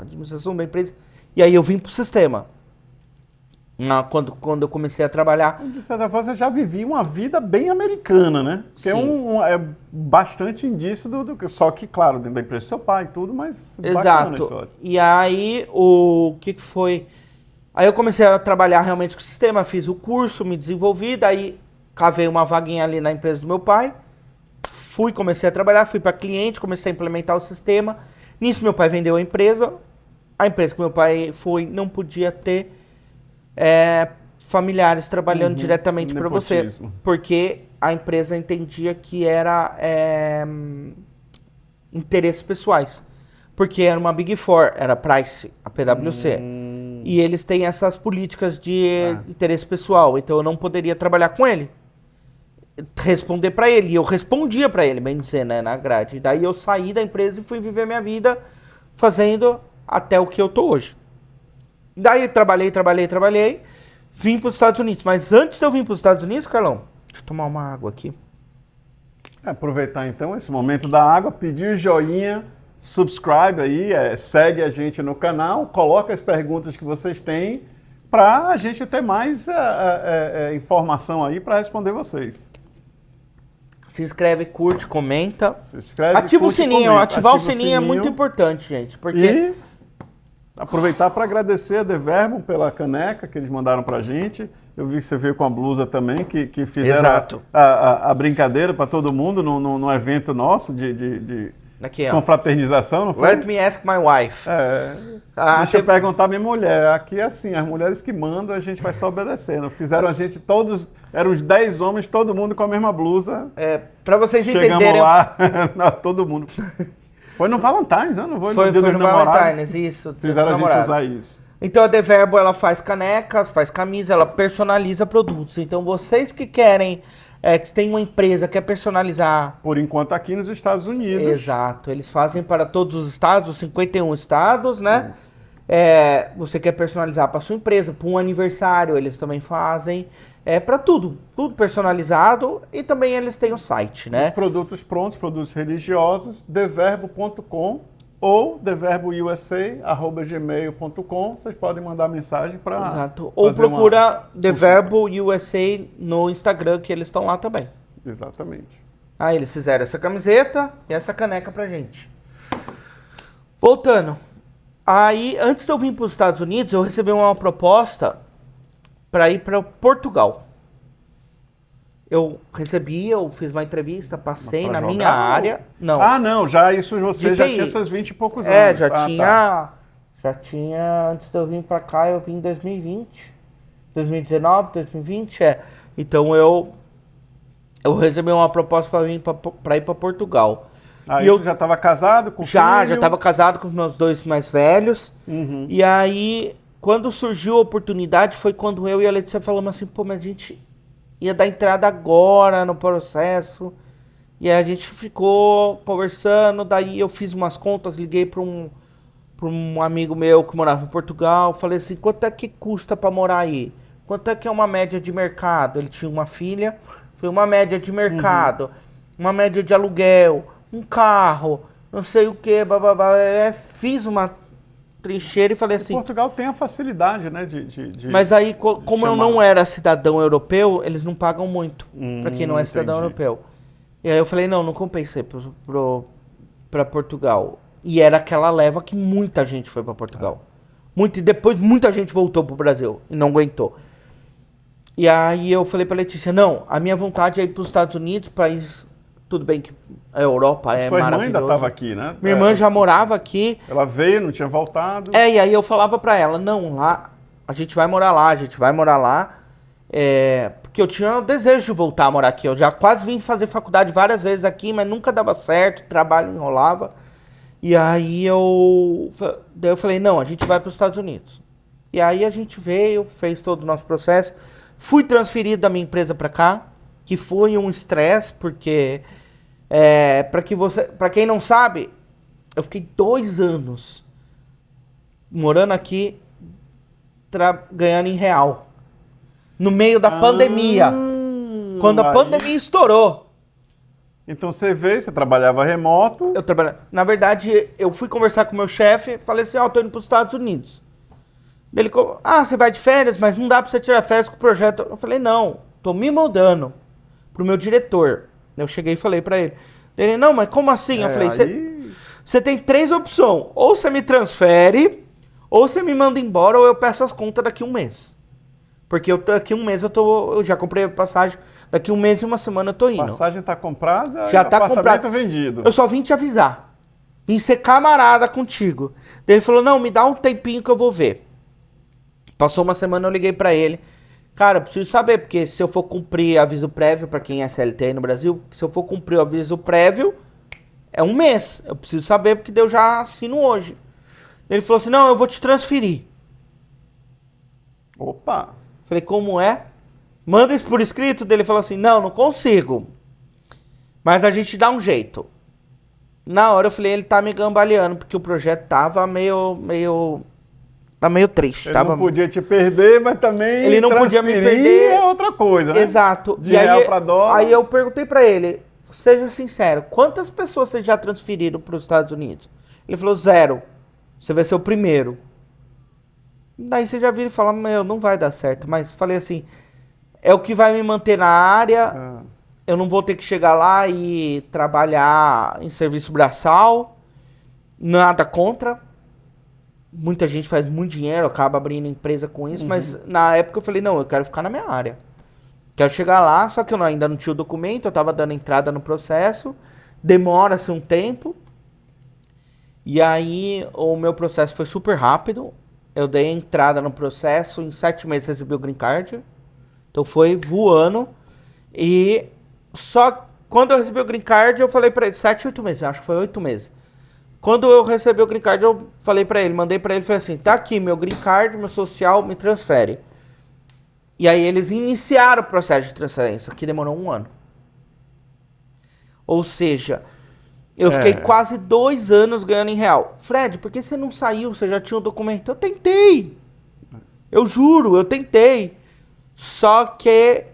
empresa. E aí eu vim pro sistema. Quando eu comecei a trabalhar. De certa forma, você já vivia uma vida bem americana, né? Que Sim. é bastante indício do que. Só que, claro, dentro da empresa do seu pai e tudo, mas bacana a Exato. história. E aí, o que foi? Aí eu comecei a trabalhar realmente com o sistema, fiz o curso, me desenvolvi, daí cavei uma vaguinha ali na empresa do meu pai, comecei a trabalhar, fui para cliente, comecei a implementar o sistema. Nisso meu pai vendeu a empresa que meu pai foi, não podia ter familiares trabalhando diretamente para você, Nepotismo. porque a empresa entendia que era interesses pessoais. Porque era uma Big Four, era Price, a PwC. E eles têm essas políticas de interesse pessoal, então eu não poderia trabalhar com ele. Responder pra ele, e eu respondia pra ele, bem dizer, né, na grade. Daí eu saí da empresa e fui viver minha vida fazendo até o que eu tô hoje. Daí trabalhei, vim pros Estados Unidos. Mas antes de eu vir pros Estados Unidos, Carlão, deixa eu tomar uma água aqui. Aproveitar então esse momento da água, pedir o joinha, subscribe aí, segue a gente no canal, coloca as perguntas que vocês têm para a gente ter mais informação aí para responder vocês. Se inscreve, curte, comenta. Se inscreve, Ativa curte, o sininho. comenta. Ativar o sininho é muito importante, gente. Porque E aproveitar para agradecer a The Verbum pela caneca que eles mandaram para a gente. Eu vi que você veio com a blusa também, que fizeram Exato. a brincadeira para todo mundo no evento nosso de aqui, ó. confraternização, não foi? Let me ask my wife. Deixa eu perguntar à minha mulher. Aqui é assim, as mulheres que mandam, a gente vai só obedecendo. Fizeram a gente todos, eram uns 10 homens, todo mundo com a mesma blusa. Pra vocês Chegamos entenderem... lá, não, todo mundo. Foi no Valentine's, né? Não Foi no Dia dos no Namorados. Valentine's, isso. Fizeram a gente usar isso. Então a The Verbo, ela faz canecas, faz camisa, ela personaliza produtos. Então vocês que querem, que tem uma empresa, quer personalizar... Por enquanto aqui nos Estados Unidos. Exato, eles fazem para todos os estados, os 51 estados, né? Você quer personalizar para sua empresa, para um aniversário, eles também fazem. Para tudo personalizado, e também eles têm o site, né? Os produtos prontos, produtos religiosos, theverbo.com ou theverbo.usa@gmail.com. Vocês podem mandar mensagem para Exato. Ou procura The Verbo USA no Instagram, que eles estão lá também. Exatamente. Aí eles fizeram essa camiseta e essa caneca pra gente. Voltando. Aí, antes de eu vir para os Estados Unidos, eu recebi uma proposta para ir para Portugal. Eu fiz uma entrevista, passei na minha área. Não. Ah, não, já isso você já tinha seus 20 e poucos anos. Já tinha, antes de eu vir para cá, eu vim em 2020. 2019, 2020, Então eu recebi uma proposta para vir para ir para Portugal. Aí eu já estava casado com já filho? Já estava casado com os meus 2 mais velhos. Uhum. E aí, quando surgiu a oportunidade, foi quando eu e a Letícia falamos assim, mas a gente ia dar entrada agora no processo. E aí a gente ficou conversando, daí eu fiz umas contas, liguei para um amigo meu que morava em Portugal, falei assim, quanto é que custa para morar aí? Quanto é que é uma média de mercado? Ele tinha uma filha, foi uma média de mercado, uma média de aluguel, um carro, não sei o que, fiz uma trincheira e falei assim... Portugal tem a facilidade, né, de mas aí, como eu não era cidadão europeu, eles não pagam muito, para quem não é cidadão europeu. E aí eu falei, não compensei para Portugal. E era aquela leva que muita gente foi para Portugal. E depois muita gente voltou pro Brasil e não aguentou. E aí eu falei pra Letícia, não, a minha vontade é ir pros Estados Unidos, país... Tudo bem que a Europa é maravilhoso. Sua irmã ainda estava aqui, né? Minha irmã já morava aqui. Ela veio, não tinha voltado. E aí eu falava pra ela, não, lá, a gente vai morar lá. Porque eu tinha o desejo de voltar a morar aqui. Eu já quase vim fazer faculdade várias vezes aqui, mas nunca dava certo, o trabalho enrolava. E aí eu falei, não, a gente vai para os Estados Unidos. E aí a gente veio, fez todo o nosso processo. Fui transferido da minha empresa para cá, que foi um estresse, porque, para quem não sabe, eu fiquei 2 anos morando aqui, ganhando em real. No meio da pandemia. Quando a pandemia estourou. Então você trabalhava remoto. Na verdade, eu fui conversar com o meu chefe, falei assim, eu tô indo para os Estados Unidos. Ele falou, você vai de férias, mas não dá para você tirar férias com o projeto. Eu falei, não, tô me mudando pro meu diretor. Eu cheguei e falei para ele. Ele, não, mas como assim? Eu falei, você tem 3 opções. Ou você me transfere, ou você me manda embora, ou eu peço as contas daqui a um mês. Porque daqui a um mês eu já comprei a passagem. Daqui a um mês e uma semana eu tô indo. A passagem tá comprada, já tá comprado, vendido. Eu só vim te avisar. Vim ser camarada contigo. Daí ele falou, não, me dá um tempinho que eu vou ver. Passou uma semana, eu liguei pra ele. Cara, eu preciso saber, porque se eu for cumprir aviso prévio, pra quem é CLT aí no Brasil, se eu for cumprir o aviso prévio, é um mês. Eu preciso saber, porque eu já assino hoje. Ele falou assim, não, eu vou te transferir. Opa! Falei, como é? Manda isso por escrito. Ele falou assim, não consigo. Mas a gente dá um jeito. Na hora eu falei, ele tá me gambaleando, porque o projeto tava meio triste. Ele não podia te perder, mas também ele não podia me perder. É outra coisa, né? Exato. De real pra dólar. Aí eu perguntei pra ele, seja sincero, quantas pessoas vocês já transferiram para os Estados Unidos? Ele falou, 0. Você vai ser o primeiro. Daí você já vira e fala, não vai dar certo. Mas falei assim, é o que vai me manter na área. Eu não vou ter que chegar lá e trabalhar em serviço braçal. Nada contra. Muita gente faz muito dinheiro, acaba abrindo empresa com isso. Mas na época eu falei, não, eu quero ficar na minha área. Quero chegar lá, só que eu ainda não tinha o documento. Eu tava dando entrada no processo. Demora-se um tempo. E aí o meu processo foi super rápido. Eu dei entrada no processo, em 7 meses recebi o green card. Então foi voando. E só quando eu recebi o green card, eu falei pra ele, 7, 8 meses, acho que foi 8 meses. Quando eu recebi o green card, eu falei pra ele, mandei pra ele, falei assim, tá aqui meu green card, meu social, me transfere. E aí eles iniciaram o processo de transferência, que demorou 1 ano. Ou seja, eu fiquei quase 2 anos ganhando em real. Fred, por que você não saiu? Você já tinha o documento? Eu tentei. Eu juro, eu tentei. Só que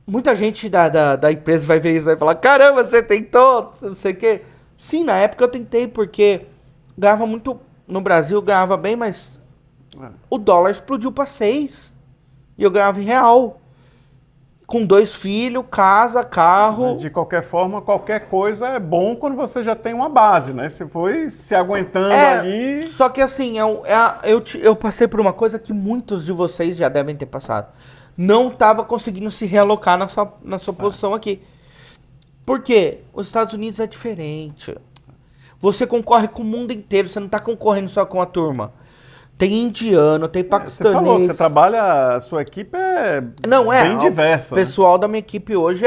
muita gente da empresa vai ver isso, vai falar, caramba, você tentou, não sei o quê. Sim, na época eu tentei, porque ganhava muito, no Brasil ganhava bem, mas o dólar explodiu para 6. E eu ganhava em real. Com 2 filhos, casa, carro. Mas de qualquer forma, qualquer coisa é bom quando você já tem uma base, né? Você foi se aguentando ali. Só que assim, eu passei por uma coisa que muitos de vocês já devem ter passado. Não estava conseguindo se realocar na sua posição aqui. Por quê? Os Estados Unidos é diferente. Você concorre com o mundo inteiro, você não está concorrendo só com a turma. Tem indiano, tem paquistanês. Você falou que você trabalha, a sua equipe é bem diversa. O pessoal da minha equipe hoje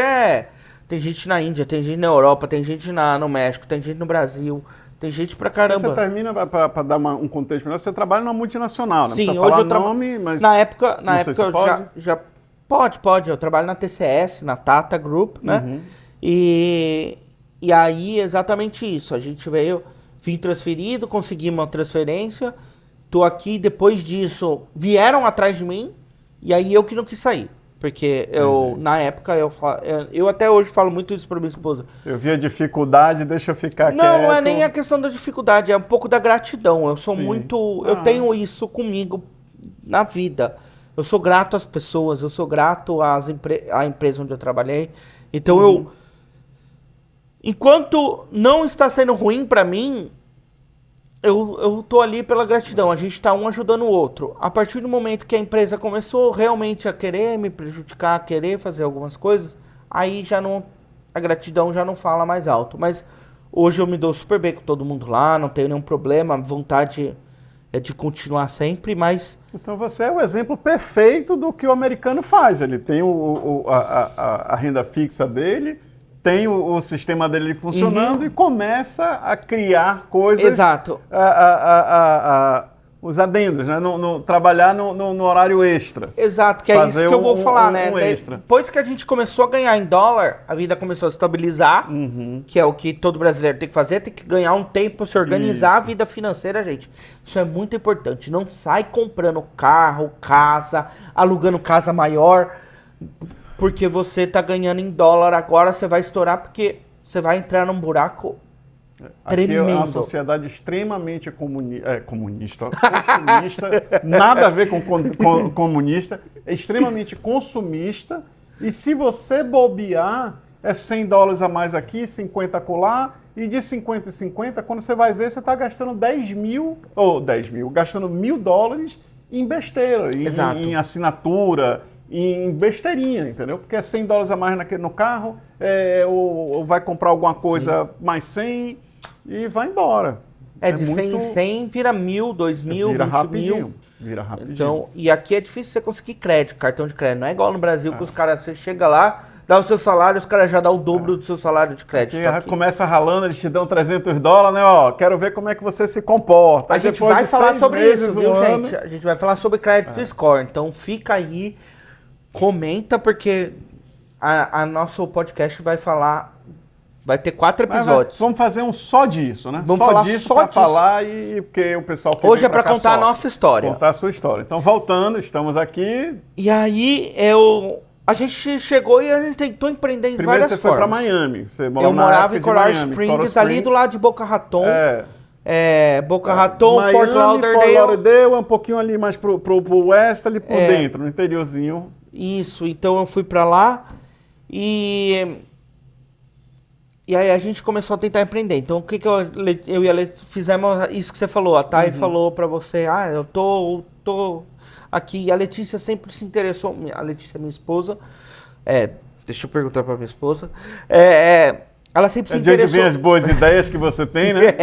tem gente na Índia, tem gente na Europa, tem gente no México, tem gente no Brasil, tem gente pra caramba. Você termina, para dar um contexto melhor, você trabalha numa multinacional, né? Sim, hoje eu nome, mas na época eu pode? já pode. Eu trabalho na TCS, na Tata Group, né? E aí exatamente isso. A gente vim transferido, consegui uma transferência. Tô aqui, depois disso, vieram atrás de mim, e aí eu que não quis sair. Porque na época, eu até hoje falo muito isso pra minha esposa. Eu vi a dificuldade, deixa eu ficar quieto. Não é nem a questão da dificuldade, é um pouco da gratidão. Eu sou muito... Eu tenho isso comigo na vida. Eu sou grato às pessoas, eu sou grato à empresa onde eu trabalhei. Então enquanto não está sendo ruim pra mim, eu tô ali pela gratidão, a gente tá um ajudando o outro. A partir do momento que a empresa começou realmente a querer me prejudicar, a querer fazer algumas coisas, aí a gratidão já não fala mais alto. Mas hoje eu me dou super bem com todo mundo lá, não tenho nenhum problema, a vontade é de continuar sempre, mas... Então você é o exemplo perfeito do que o americano faz. Ele tem a renda fixa dele, tem o sistema dele funcionando e começa a criar coisas. Exato. os adendos, né? Trabalhar no horário extra. Exato, que é isso que eu vou falar, né? Extra. Depois que a gente começou a ganhar em dólar, a vida começou a estabilizar, que é o que todo brasileiro tem que fazer, tem que ganhar um tempo, se organizar a vida financeira, gente. Isso é muito importante. Não sai comprando carro, casa, alugando casa maior, porque você tá ganhando em dólar agora, você vai estourar, porque você vai entrar num buraco Aqui é uma sociedade extremamente comunista, consumista, nada a ver com comunista, é extremamente consumista, e se você bobear, é $100 a mais aqui, 50 acolá, e de 50 em 50, quando você vai ver, você está gastando gastando $1.000 em besteira, em assinatura, em besteirinha, entendeu? Porque é $100 a mais no carro, ou vai comprar alguma coisa mais 100 e vai embora. De 100 em 100 vira 1.000, 2.000, vira 20 rapidinho, mil. Vira rapidinho. Então, e aqui é difícil você conseguir crédito, cartão de crédito. Não é igual no Brasil que os caras, você chega lá, dá o seu salário, os caras já dão o dobro do seu salário de crédito. Aqui começa ralando, eles te dão $300, né? Ó, quero ver como é que você se comporta. A gente vai falar sobre isso, viu, gente? A gente vai falar sobre crédito score. Então fica aí, comenta, porque a nosso podcast vai ter 4 episódios. Vamos fazer um só disso, né? Vamos falar só pra disso. falar, e porque o pessoal quer Hoje é pra contar a nossa história. Contar a sua história. Então, voltando, estamos aqui. E aí, a gente chegou e a gente tentou empreender em Primeiro várias você foi formas. pra Miami. Eu morava em Coral Springs, ali do lado de Boca Raton. Boca Raton, Miami, Fort Lauderdale. Fort Lauderdale, um pouquinho ali mais pro oeste, ali por dentro, no interiorzinho. Isso, então eu fui pra lá e aí a gente começou a tentar empreender. Então o que eu e a Letícia fizemos, isso que você falou, a Thay falou pra você, eu tô aqui, e a Letícia sempre se interessou, a Letícia é minha esposa, deixa eu perguntar pra minha esposa, ela sempre se É de onde interessou... vem as boas ideias que você tem, né?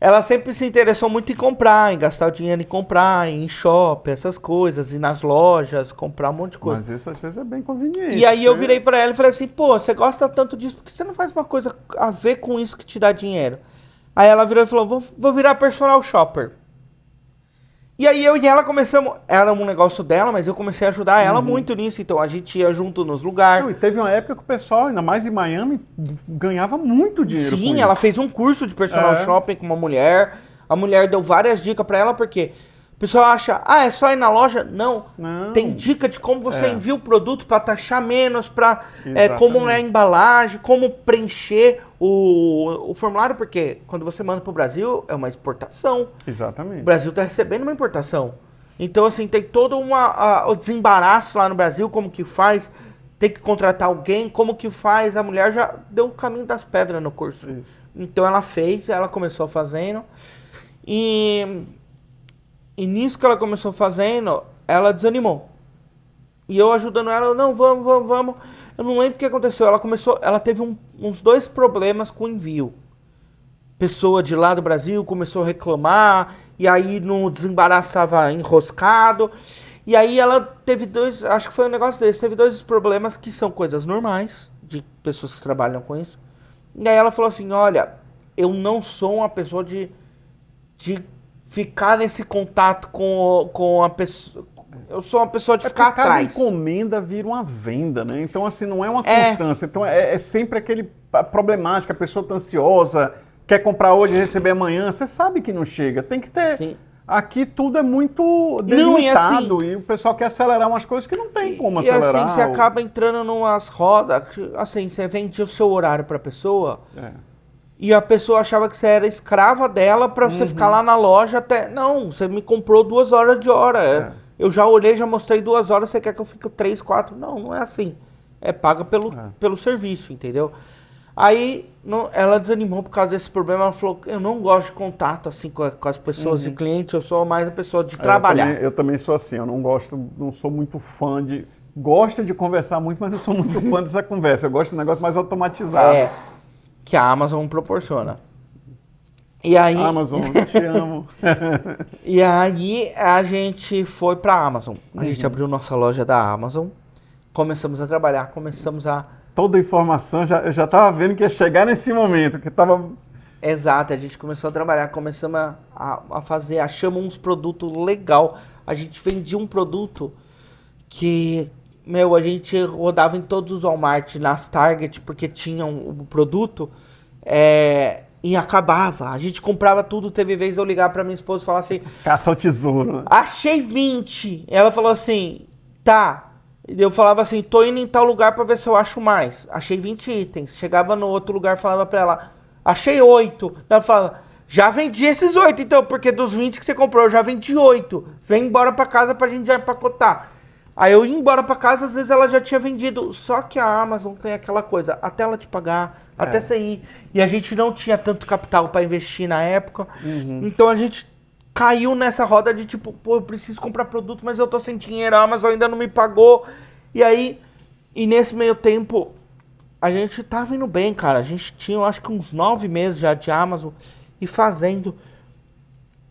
Ela sempre se interessou muito em comprar, em gastar o dinheiro em comprar, em shopping, essas coisas, ir nas lojas, comprar um monte de coisa. Mas isso às vezes é bem conveniente. E aí eu virei pra ela e falei assim, pô, você gosta tanto disso, por que você não faz uma coisa a ver com isso que te dá dinheiro? Aí ela virou e falou, vou virar personal shopper. E aí eu e ela começamos, era um negócio dela, mas eu comecei a ajudar ela muito nisso, então a gente ia junto nos lugares. Não, e teve uma época que o pessoal, ainda mais em Miami, ganhava muito dinheiro. Sim, ela fez um curso de personal shopping com uma mulher, a mulher deu várias dicas pra ela, porque o pessoal acha, é só ir na loja? Não, tem dica de como você envia o produto para taxar menos, para como é a embalagem, como preencher o formulário, porque quando você manda para o Brasil é uma exportação. Exatamente. O Brasil está recebendo uma importação. Então, assim, tem todo o desembaraço lá no Brasil, como que faz, tem que contratar alguém, como que faz. A mulher já deu o caminho das pedras no curso. Isso. Então ela começou fazendo. E nisso que ela começou fazendo, ela desanimou. E eu ajudando ela, não, vamos. Eu não lembro o que aconteceu. Ela teve uns 2 problemas com o envio. Pessoa de lá do Brasil começou a reclamar, e aí no desembaraço estava enroscado. E aí ela teve acho que foi um negócio desse, teve 2 problemas que são coisas normais, de pessoas que trabalham com isso. E aí ela falou assim, olha, eu não sou uma pessoa de ficar nesse contato com a pessoa. Eu sou uma pessoa de ficar atrás. Cada encomenda vira uma venda, né? Então, assim, não é uma constância. Então, é sempre aquele problemática, a pessoa tá ansiosa, quer comprar hoje e receber amanhã. Você sabe que não chega. Tem que ter... Sim. Aqui tudo é muito delimitado e o pessoal quer acelerar umas coisas que não tem como acelerar. E assim, você acaba entrando numas rodas, assim, você vende o seu horário pra pessoa... E a pessoa achava que você era escrava dela pra você ficar lá na loja até... Não, você me comprou 2 horas de hora. Eu já olhei, já mostrei 2 horas, você quer que eu fique 3, 4? Não é assim. Paga pelo serviço, entendeu? Aí ela desanimou por causa desse problema. Ela falou, eu não gosto de contato assim com as pessoas de cliente, eu sou mais a pessoa de trabalhar. Eu também sou assim, eu não sou muito fã de... Gosto de conversar muito, mas não sou muito fã dessa conversa. Eu gosto de um negócio mais automatizado. Que a Amazon proporciona. E aí... Amazon, eu te amo. E aí a gente foi pra Amazon. A gente abriu nossa loja da Amazon. Começamos a trabalhar, Toda a informação, eu já estava vendo que ia chegar nesse momento, que estava Exato, a gente começou a trabalhar, começamos a fazer, achamos uns produtos legal. A gente vendia um produto que, a gente rodava em todos os Walmart, nas Target, porque tinham o produto, e acabava. A gente comprava tudo, teve vez eu ligar pra minha esposa e falar assim... Caça ao tesouro, né? Achei 20. Ela falou assim, tá. Eu falava assim, tô indo em tal lugar pra ver se eu acho mais. Achei 20 itens. Chegava no outro lugar, falava pra ela, achei 8. Ela falava, já vendi esses 8 então, porque dos 20 que você comprou, eu já vendi 8. Vem embora pra casa pra gente já empacotar. Aí eu ia embora pra casa, às vezes ela já tinha vendido. Só que a Amazon tem aquela coisa, até ela te pagar, até você ir. E a gente não tinha tanto capital pra investir na época. Então a gente caiu nessa roda de tipo, pô, eu preciso comprar produto, mas eu tô sem dinheiro, a Amazon ainda não me pagou. E aí, nesse meio tempo, a gente tava indo bem, cara. A gente tinha, eu acho que uns 9 meses já de Amazon e fazendo.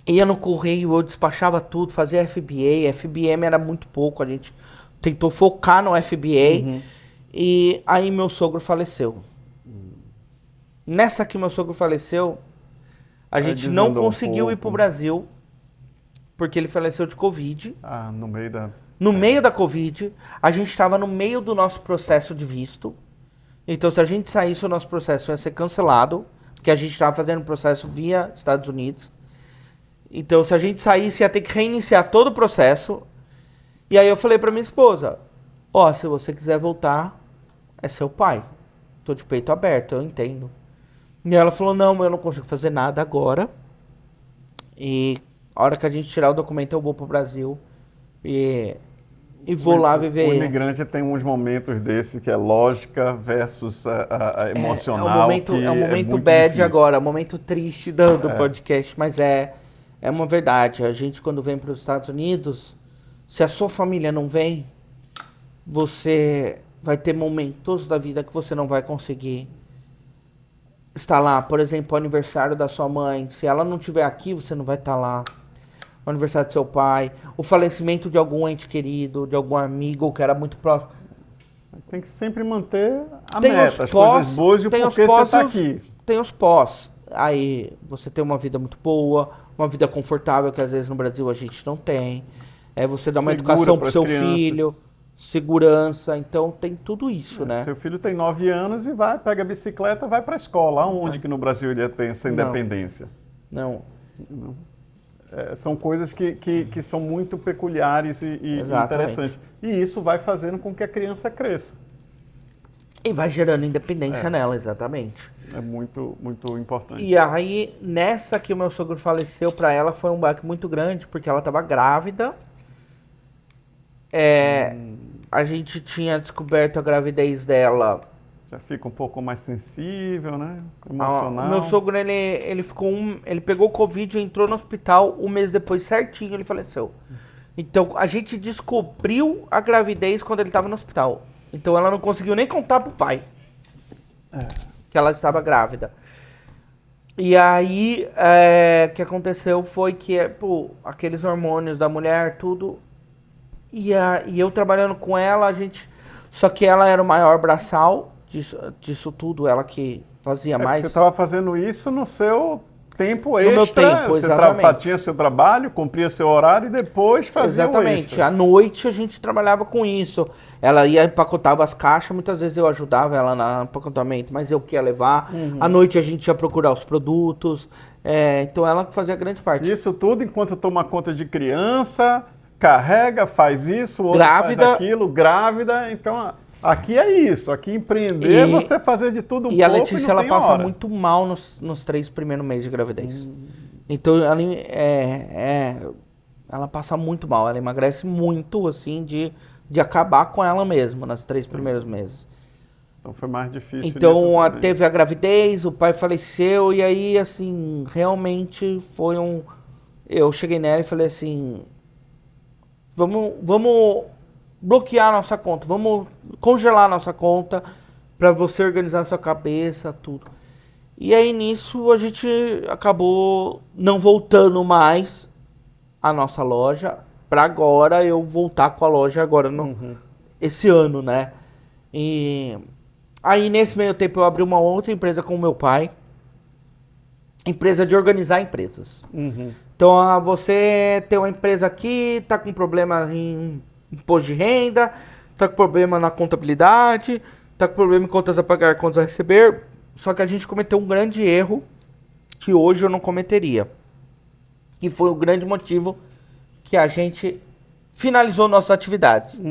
Ia no correio, eu despachava tudo, fazia FBA. FBM era muito pouco, a gente tentou focar no FBA. E aí meu sogro faleceu. Nessa que meu sogro faleceu, a gente não conseguiu ir pro Brasil, porque ele faleceu de Covid. Ah, no meio da... No meio da Covid, a gente estava no meio do nosso processo de visto. Então, se a gente saísse, o nosso processo ia ser cancelado, porque a gente estava fazendo o processo via Estados Unidos. Então, se a gente saísse, ia ter que reiniciar todo o processo. E aí eu falei pra minha esposa, se você quiser voltar, é seu pai. Tô de peito aberto, eu entendo. E ela falou, não, eu não consigo fazer nada agora. E a hora que a gente tirar o documento, eu vou pro Brasil. E vou lá viver. O imigrante tem uns momentos desse que é lógica versus emocional. É um momento bad difícil. Agora, um momento triste do podcast, mas é uma verdade. A gente, quando vem para os Estados Unidos, se a sua família não vem, você vai ter momentos da vida que você não vai conseguir estar lá. Por exemplo, o aniversário da sua mãe. Se ela não estiver aqui, você não vai estar lá. O aniversário do seu pai, o falecimento de algum ente querido, de algum amigo que era muito próximo. Tem que sempre manter a meta, as coisas boas e o porquê você está aqui. Tem os pós. Aí você tem uma vida muito boa, uma vida confortável, que às vezes no Brasil a gente não tem. Você dá uma educação pro seu filho, segurança, então tem tudo isso, né? Seu filho tem 9 anos e pega a bicicleta, vai para a escola. Aonde que no Brasil ele tem essa independência? Não. São coisas que são muito peculiares e interessantes. E isso vai fazendo com que a criança cresça. E vai gerando independência nela, exatamente. É muito, muito importante. E aí, nessa que o meu sogro faleceu, para ela foi um baque muito grande, porque ela estava grávida. A gente tinha descoberto a gravidez dela. Já fica um pouco mais sensível, né? Emocional. O meu sogro, ele pegou Covid e entrou no hospital, um mês depois certinho ele faleceu. Então, a gente descobriu a gravidez quando ele estava no hospital. Então, ela não conseguiu nem contar pro pai que ela estava grávida. E aí, o que aconteceu foi que, aqueles hormônios da mulher, tudo... E eu trabalhando com ela, só que ela era o maior braçal disso tudo, ela que fazia mais. Você estava fazendo isso no seu tempo extra. No meu tempo, exatamente. Você tinha seu trabalho, cumpria seu horário e depois fazia o extra. À noite a gente trabalhava com isso. Ela empacotava as caixas, muitas vezes eu ajudava ela no empacotamento, mas eu que ia levar. À noite a gente ia procurar os produtos. Então ela fazia grande parte. Isso tudo enquanto toma conta de criança, carrega, faz isso, outro grávida, faz aquilo, grávida. Então... Aqui é isso, aqui empreender é você fazer de tudo um pouco. E a Letícia, ela passa hora. muito mal nos 3 primeiros meses de gravidez. Então, ela passa muito mal, ela emagrece muito, assim, de acabar com ela mesma nos 3 primeiros meses. Então foi mais difícil. Então, teve a gravidez, o pai faleceu, e aí, assim, realmente foi eu cheguei nela e falei assim, vamos bloquear a nossa conta, vamos congelar a nossa conta para você organizar a sua cabeça, tudo. E aí nisso a gente acabou não voltando mais à nossa loja, para agora eu voltar com a loja agora esse ano, né? E aí nesse meio tempo eu abri uma outra empresa com o meu pai, empresa de organizar empresas. Então, você tem uma empresa aqui, tá com problema em imposto de renda, tá com problema na contabilidade, tá com problema em contas a pagar, contas a receber. Só que a gente cometeu um grande erro que hoje eu não cometeria. Que foi o grande motivo que a gente finalizou nossas atividades.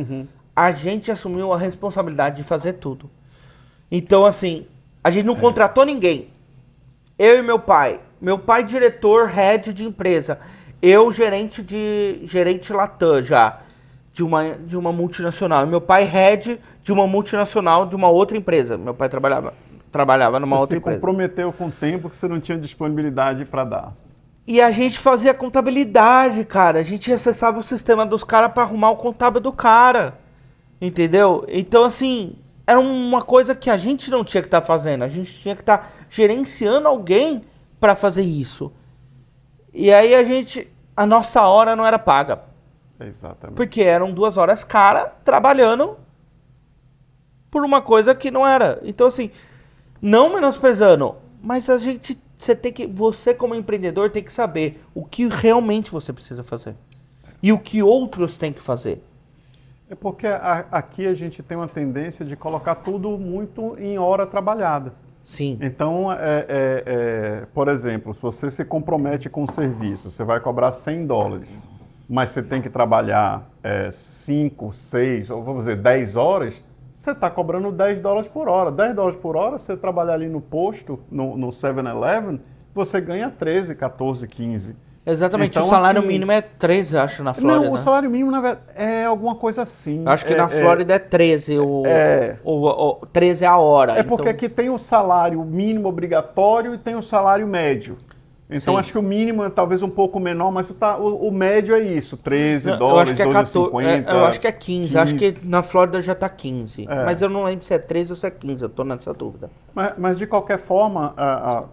A gente assumiu a responsabilidade de fazer tudo. Então, assim, a gente não contratou ninguém. Eu e meu pai. Meu pai, diretor, head de empresa. Eu, gerente Latam já, de uma multinacional. E meu pai, head de uma multinacional de uma outra empresa. Meu pai trabalhava numa outra empresa. Você se comprometeu com o tempo que você não tinha disponibilidade para dar. E a gente fazia contabilidade, cara. A gente acessava o sistema dos caras para arrumar o contábil do cara. Entendeu? Então, assim, era uma coisa que a gente não tinha que estar fazendo. A gente tinha que estar gerenciando alguém para fazer isso. E aí a nossa hora não era paga. Exatamente. Porque eram 2 horas cara trabalhando por uma coisa que não era. Então, assim, não menosprezando, mas você como empreendedor tem que saber o que realmente você precisa fazer. E o que outros têm que fazer. É porque aqui a gente tem uma tendência de colocar tudo muito em hora trabalhada. Sim. Então, por exemplo, se você se compromete com o serviço, você vai cobrar $100, mas você tem que trabalhar 5, 6, ou vamos dizer 10 horas, você está cobrando $10 por hora. $10 por hora, você trabalhar ali no posto, no 7-Eleven, você ganha 13, 14, 15. Exatamente, Então, o salário assim, mínimo é 13, eu acho, na Flórida. Não, o salário mínimo, na verdade, é alguma coisa assim. Eu acho que na Flórida é 13, 13 a hora. É porque então... aqui tem o salário mínimo obrigatório e tem o salário médio. Então, Sim. acho que o mínimo é talvez um pouco menor, mas o médio é isso, $13, eu acho que é 12,50. eu acho que é 15. Acho que na Flórida já tá 15. Mas eu não lembro se é 13 ou se é 15, eu tô nessa dúvida. Mas de qualquer forma,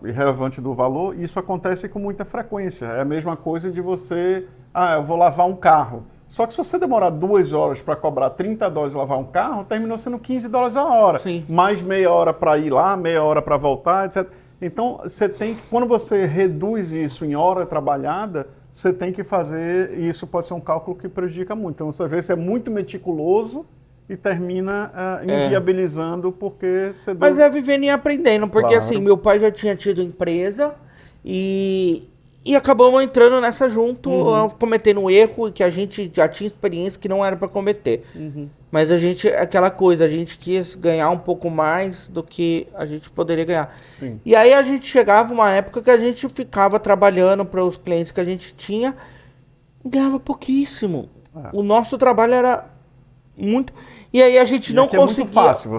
irrelevante do valor, isso acontece com muita frequência. É a mesma coisa de você, eu vou lavar um carro. Só que se você demorar 2 horas para cobrar $30 lavar um carro, terminou sendo $15 a hora. Sim. Mais meia hora para ir lá, meia hora para voltar, etc. Então, quando você reduz isso em hora trabalhada, você tem que fazer, e isso pode ser um cálculo que prejudica muito. Então, você vê se é muito meticuloso e termina inviabilizando porque você... Mas é vivendo e aprendendo, porque Claro. assim, meu pai já tinha tido empresa e acabamos entrando nessa junto, cometendo um erro que a gente já tinha experiência que não era para cometer. Mas aquela coisa, a gente quis ganhar um pouco mais do que a gente poderia ganhar. Sim. E aí a gente chegava uma época que a gente ficava trabalhando para os clientes que a gente tinha e ganhava pouquíssimo. O nosso trabalho era muito... E aí a gente não conseguia... É muito fácil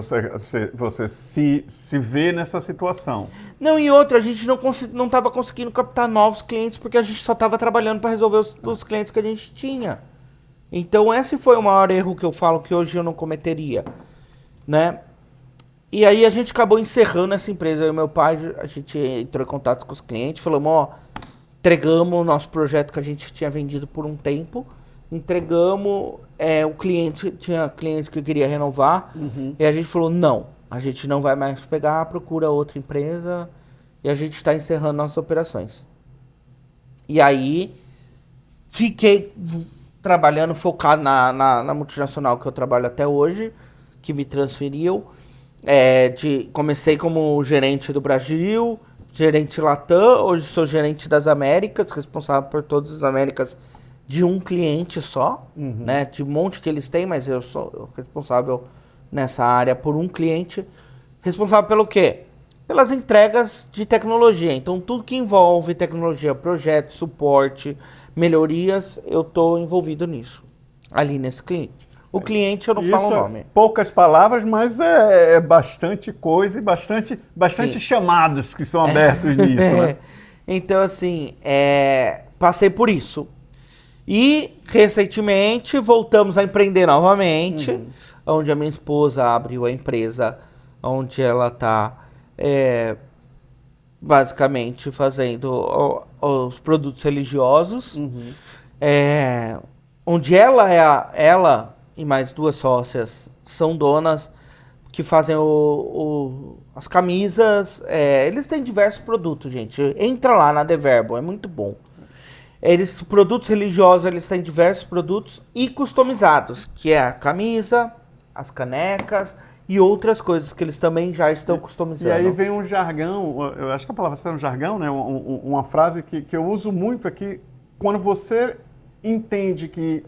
você se ver nessa situação. Não, e outra, a gente não estava conseguindo captar novos clientes porque a gente só estava trabalhando para resolver os clientes que a gente tinha. Então esse foi o maior erro que eu falo que hoje eu não cometeria, né? E aí a gente acabou encerrando essa empresa. Eu e meu pai, a gente entrou em contato com os clientes, falamos, entregamos o nosso projeto que a gente tinha vendido por um tempo, entregamos, o cliente, tinha cliente que queria renovar, e a gente falou, não, a gente não vai mais pegar, procura outra empresa, e a gente está encerrando nossas operações. E aí, fiquei trabalhando, focado na multinacional que eu trabalho até hoje, que me transferiu. Comecei como gerente do Brasil, gerente Latam, hoje sou gerente das Américas, responsável por todas as Américas de um cliente só, né? De um monte que eles têm, mas eu sou responsável nessa área por um cliente. Responsável pelo quê? Pelas entregas de tecnologia. Então, tudo que envolve tecnologia, projeto, suporte, melhorias, eu estou envolvido nisso, ali nesse cliente. O cliente eu não falo o nome. Poucas palavras, mas é bastante coisa e bastante chamados que são abertos nisso, né? Então, assim, passei por isso. E, recentemente, voltamos a empreender novamente, onde a minha esposa abriu a empresa, onde ela está basicamente fazendo os produtos religiosos, onde ela e mais 2 sócias são donas, que fazem as camisas. Eles têm diversos produtos, gente. Entra lá na The Verbo, é muito bom. Produtos religiosos, eles têm diversos produtos e customizados, que é a camisa, as canecas e outras coisas que eles também já estão customizando. E aí vem um jargão, eu acho que a palavra é um jargão, né? Uma frase que eu uso muito aqui, quando você entende que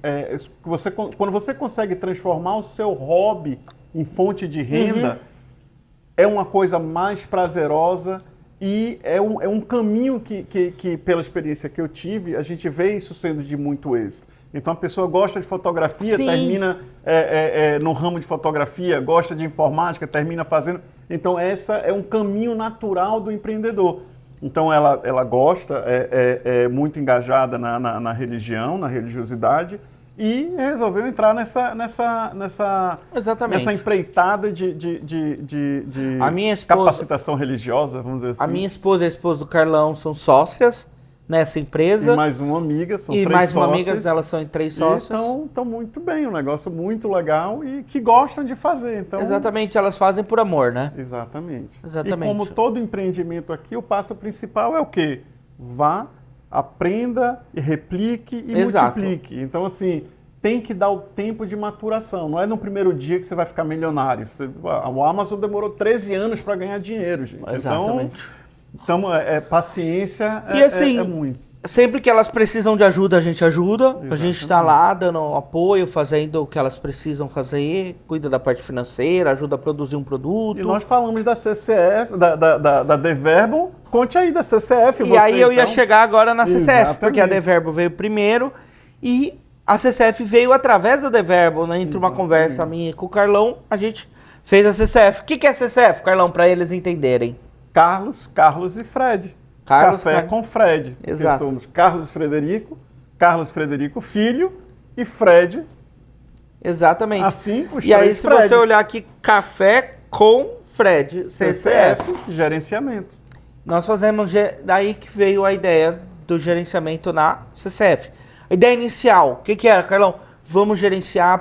quando você consegue transformar o seu hobby em fonte de renda, é uma coisa mais prazerosa e é um caminho que, pela experiência que eu tive, a gente vê isso sendo de muito êxito. Então a pessoa gosta de fotografia, Sim. termina no ramo de fotografia, gosta de informática, termina fazendo. Então essa é um caminho natural do empreendedor. Então ela gosta, é muito engajada na religião, na religiosidade, e resolveu entrar nessa empreitada de a minha esposa, capacitação religiosa, vamos dizer assim. A minha esposa e a esposa do Carlão são sócias nessa empresa. E mais uma amiga, são 3 sócias. E mais uma sócias, amiga, elas são 3 sócios. Estão muito bem, um negócio muito legal e que gostam de fazer. Então, exatamente, elas fazem por amor, né? Exatamente. Exatamente. E como todo empreendimento aqui, o passo principal é o quê? Vá, aprenda, e replique e multiplique. Então, assim, tem que dar o tempo de maturação. Não é no primeiro dia que você vai ficar milionário. O Amazon demorou 13 anos para ganhar dinheiro, gente. Exatamente. Então, paciência e assim, é muito. Sempre que elas precisam de ajuda, a gente ajuda. Exatamente. A gente está lá dando apoio, fazendo o que elas precisam fazer, cuida da parte financeira, ajuda a produzir um produto. E nós falamos da CCF, da The Verbo. Conte aí da CCF. E aí eu ia chegar agora na CCF, Exatamente. porque a The Verbo veio primeiro e a CCF veio através da The Verbo, né? Entre uma conversa minha com o Carlão, a gente fez a CCF. O que é a CCF, Carlão, para eles entenderem? Carlos e Fred. Café com Fred. Exato. Porque somos Carlos Frederico Filho e Fred. Exatamente. Assim, os e aí, três se Freds. você olhar aqui, Café com Fred, CCF. Gerenciamento. Nós fazemos, daí que veio a ideia do gerenciamento na CCF. A ideia inicial, o que era, Carlão? Vamos gerenciar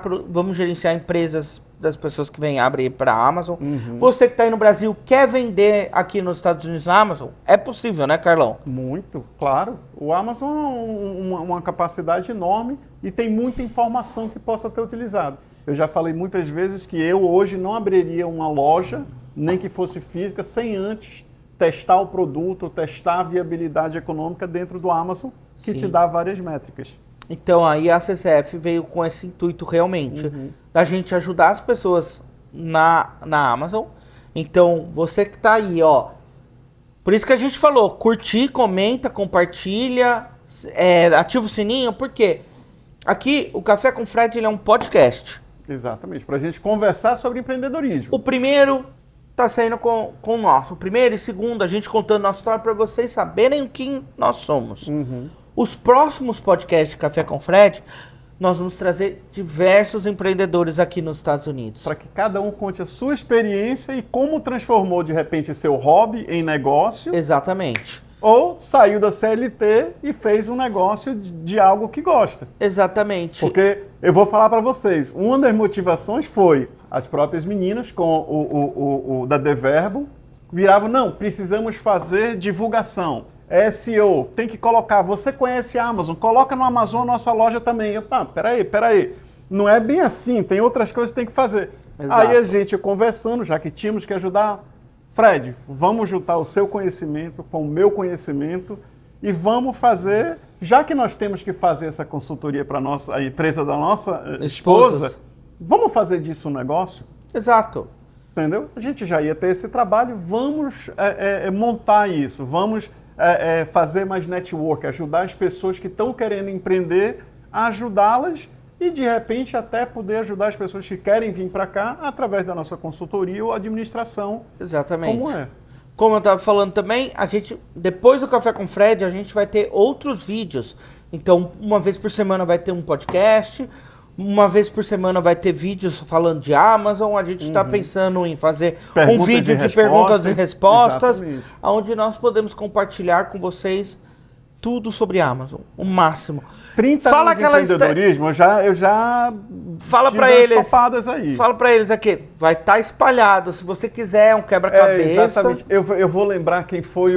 empresas das pessoas que vêm abrir para a Amazon. Você que está aí no Brasil, quer vender aqui nos Estados Unidos na Amazon? É possível, né, Carlão? Muito, claro. O Amazon é uma capacidade enorme e tem muita informação que possa ter utilizado. Eu já falei muitas vezes que eu hoje não abriria uma loja, nem que fosse física, sem antes testar o produto, testar a viabilidade econômica dentro do Amazon, que te dá várias métricas. Então aí a CCF veio com esse intuito realmente, da gente ajudar as pessoas na Amazon. Então você que tá aí, ó, por isso que a gente falou, curtir, comenta, compartilha, ativa o sininho, porque aqui o Café com Fred ele é um podcast. Exatamente, para a gente conversar sobre empreendedorismo. O primeiro tá saindo com o nosso, o primeiro e segundo, a gente contando nossa história para vocês saberem quem nós somos. Os próximos podcasts de Café com Fred, nós vamos trazer diversos empreendedores aqui nos Estados Unidos. Para que cada um conte a sua experiência e como transformou, de repente, seu hobby em negócio. Exatamente. Ou saiu da CLT e fez um negócio de algo que gosta. Exatamente. Porque eu vou falar para vocês, uma das motivações foi as próprias meninas com o da The Verbo viravam, não, precisamos fazer divulgação. SEO, tem que colocar, você conhece a Amazon, coloca no Amazon a nossa loja também. Eu, peraí, não é bem assim, tem outras coisas que tem que fazer. Exato. Aí a gente conversando, já que tínhamos que ajudar, Fred, vamos juntar o seu conhecimento com o meu conhecimento e vamos fazer, já que nós temos que fazer essa consultoria para a empresa da nossa esposa, vamos fazer disso um negócio? Exato. Entendeu? A gente já ia ter esse trabalho, vamos montar isso, vamos fazer mais network, ajudar as pessoas que estão querendo empreender, a ajudá-las e, de repente, até poder ajudar as pessoas que querem vir para cá através da nossa consultoria ou administração. Exatamente. Como é? Como eu estava falando também, a gente, depois do Café com Fred, a gente vai ter outros vídeos. Então, uma vez por semana vai ter um podcast, uma vez por semana vai ter vídeos falando de Amazon. A gente está pensando em fazer um vídeo de perguntas e respostas, onde nós podemos compartilhar com vocês tudo sobre Amazon, o máximo. 30 Fala anos de aquela empreendedorismo, eu já Fala tive pra umas eles. topadas aí. Fala pra eles aqui. Vai estar espalhado. Se você quiser um quebra-cabeça. Exatamente. Eu vou lembrar quem foi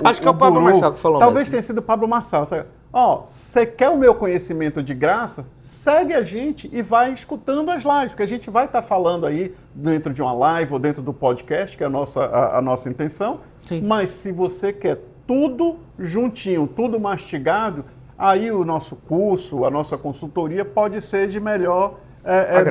Acho que é o Pablo guru. Marçal que falou Talvez mesmo. tenha sido o Pablo Marçal. Ó, você quer o meu conhecimento de graça? Segue a gente e vai escutando as lives, porque a gente vai estar falando aí dentro de uma live ou dentro do podcast, que é a nossa intenção. Sim. Mas se você quer tudo juntinho, tudo mastigado, aí o nosso curso, a nossa consultoria pode ser de melhor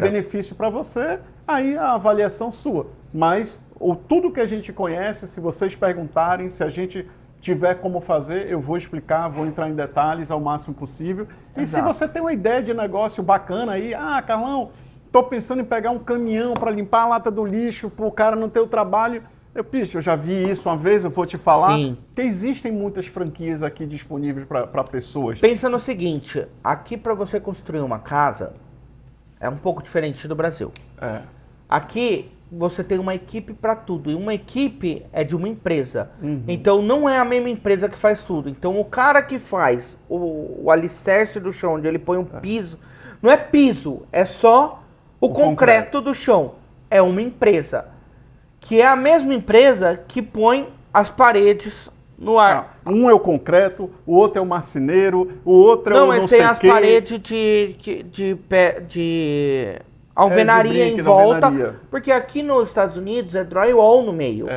benefício para você, aí a avaliação sua. Mas tudo que a gente conhece, se vocês perguntarem, se a gente tiver como fazer, eu vou explicar, vou entrar em detalhes ao máximo possível. E se você tem uma ideia de negócio bacana aí, Carlão, estou pensando em pegar um caminhão para limpar a lata do lixo, para o cara não ter o trabalho. Eu já vi isso uma vez, eu vou te falar. Sim. Que existem muitas franquias aqui disponíveis para pessoas. Pensa no seguinte, aqui para você construir uma casa é um pouco diferente do Brasil. Aqui você tem uma equipe para tudo, e uma equipe é de uma empresa. Então não é a mesma empresa que faz tudo. Então o cara que faz o alicerce do chão, onde ele põe um piso, não é piso, é só o concreto do chão. É uma empresa. Que é a mesma empresa que põe as paredes no ar. Um é o concreto, o outro é o marceneiro, o outro é o não sei o quê. Não, mas tem as paredes de alvenaria em volta. Alvenaria. Porque aqui nos Estados Unidos é drywall no meio.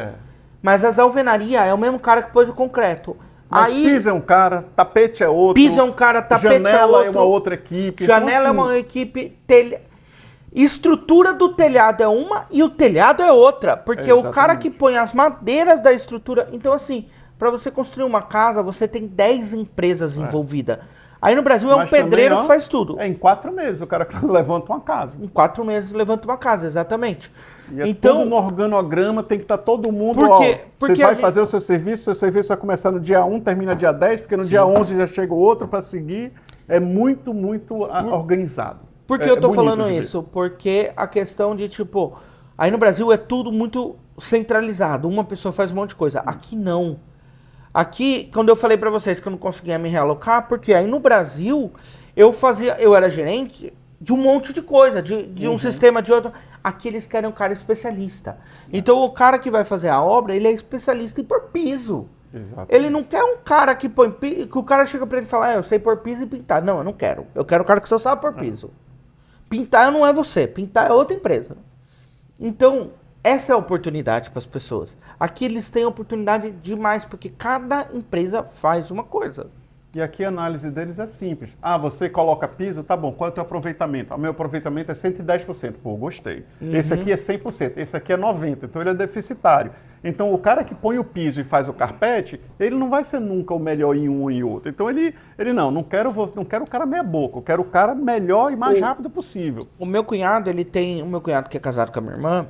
Mas as alvenarias é o mesmo cara que pôs o concreto. Mas aí, piso é um cara, tapete é outro. Piso é um cara, tapete janela é outro. é uma outra equipe. Janela então, assim, é uma equipe... Estrutura do telhado é uma e o telhado é outra. Porque o cara que põe as madeiras da estrutura... Então, assim, para você construir uma casa, você tem 10 empresas envolvidas. Aí no Brasil é um pedreiro que faz tudo. Em 4 meses o cara levanta uma casa. Em 4 meses levanta uma casa, exatamente. E então, tudo no organograma, tem que estar todo mundo... Porque você vai fazer o seu serviço vai começar no dia 1, termina dia 10, porque no dia 11 já chega o outro para seguir. É muito, muito organizado. Por que eu tô falando isso? Porque a questão de, tipo... Aí no Brasil é tudo muito centralizado. Uma pessoa faz um monte de coisa. Aqui não. Aqui, quando eu falei pra vocês que eu não conseguia me realocar, porque aí no Brasil eu era gerente de um monte de coisa, de um sistema, de outro. Aqui eles querem um cara especialista. Então o cara que vai fazer a obra, ele é especialista em pôr piso. Exatamente. Ele não quer um cara que põe piso, que o cara chega pra ele e fala, eu sei pôr piso e pintar. Não, eu não quero. Eu quero um cara que só sabe pôr piso. Pintar não é você, pintar é outra empresa. Então, essa é a oportunidade para as pessoas. Aqui eles têm oportunidade demais, porque cada empresa faz uma coisa. E aqui a análise deles é simples. Você coloca piso, tá bom, qual é o teu aproveitamento? O meu aproveitamento é 110%. Pô, gostei. Esse aqui é 100%, esse aqui é 90%, então ele é deficitário. Então o cara que põe o piso e faz o carpete, ele não vai ser nunca o melhor em um e outro. Então ele não quero o cara meia boca, eu quero o cara melhor e mais rápido possível. O meu cunhado, o meu cunhado que é casado com a minha irmã,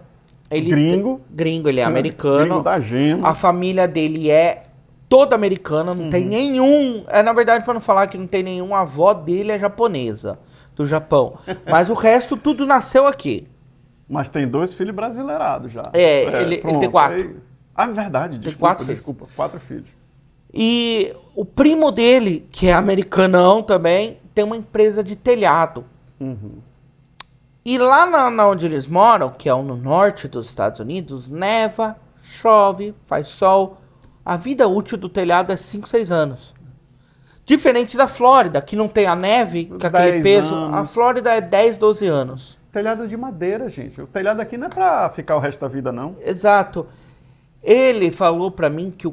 Gringo, ele é americano. Gringo da gema. A família dele é toda americana, não tem nenhum... na verdade, para não falar que não tem nenhum, a avó dele é japonesa, do Japão. Mas o resto tudo nasceu aqui. Mas tem 2 filhos brasileirados já. Ele tem 4. Verdade, desculpa. 4 filhos. E o primo dele, que é americanão também, tem uma empresa de telhado. E lá onde eles moram, que é no norte dos Estados Unidos, neva, chove, faz sol. A vida útil do telhado é 5, 6 anos. Diferente da Flórida, que não tem a neve, com aquele peso. Anos. A Flórida é 10, 12 anos. Telhado de madeira, gente. O telhado aqui não é pra ficar o resto da vida, não. Exato. Ele falou pra mim que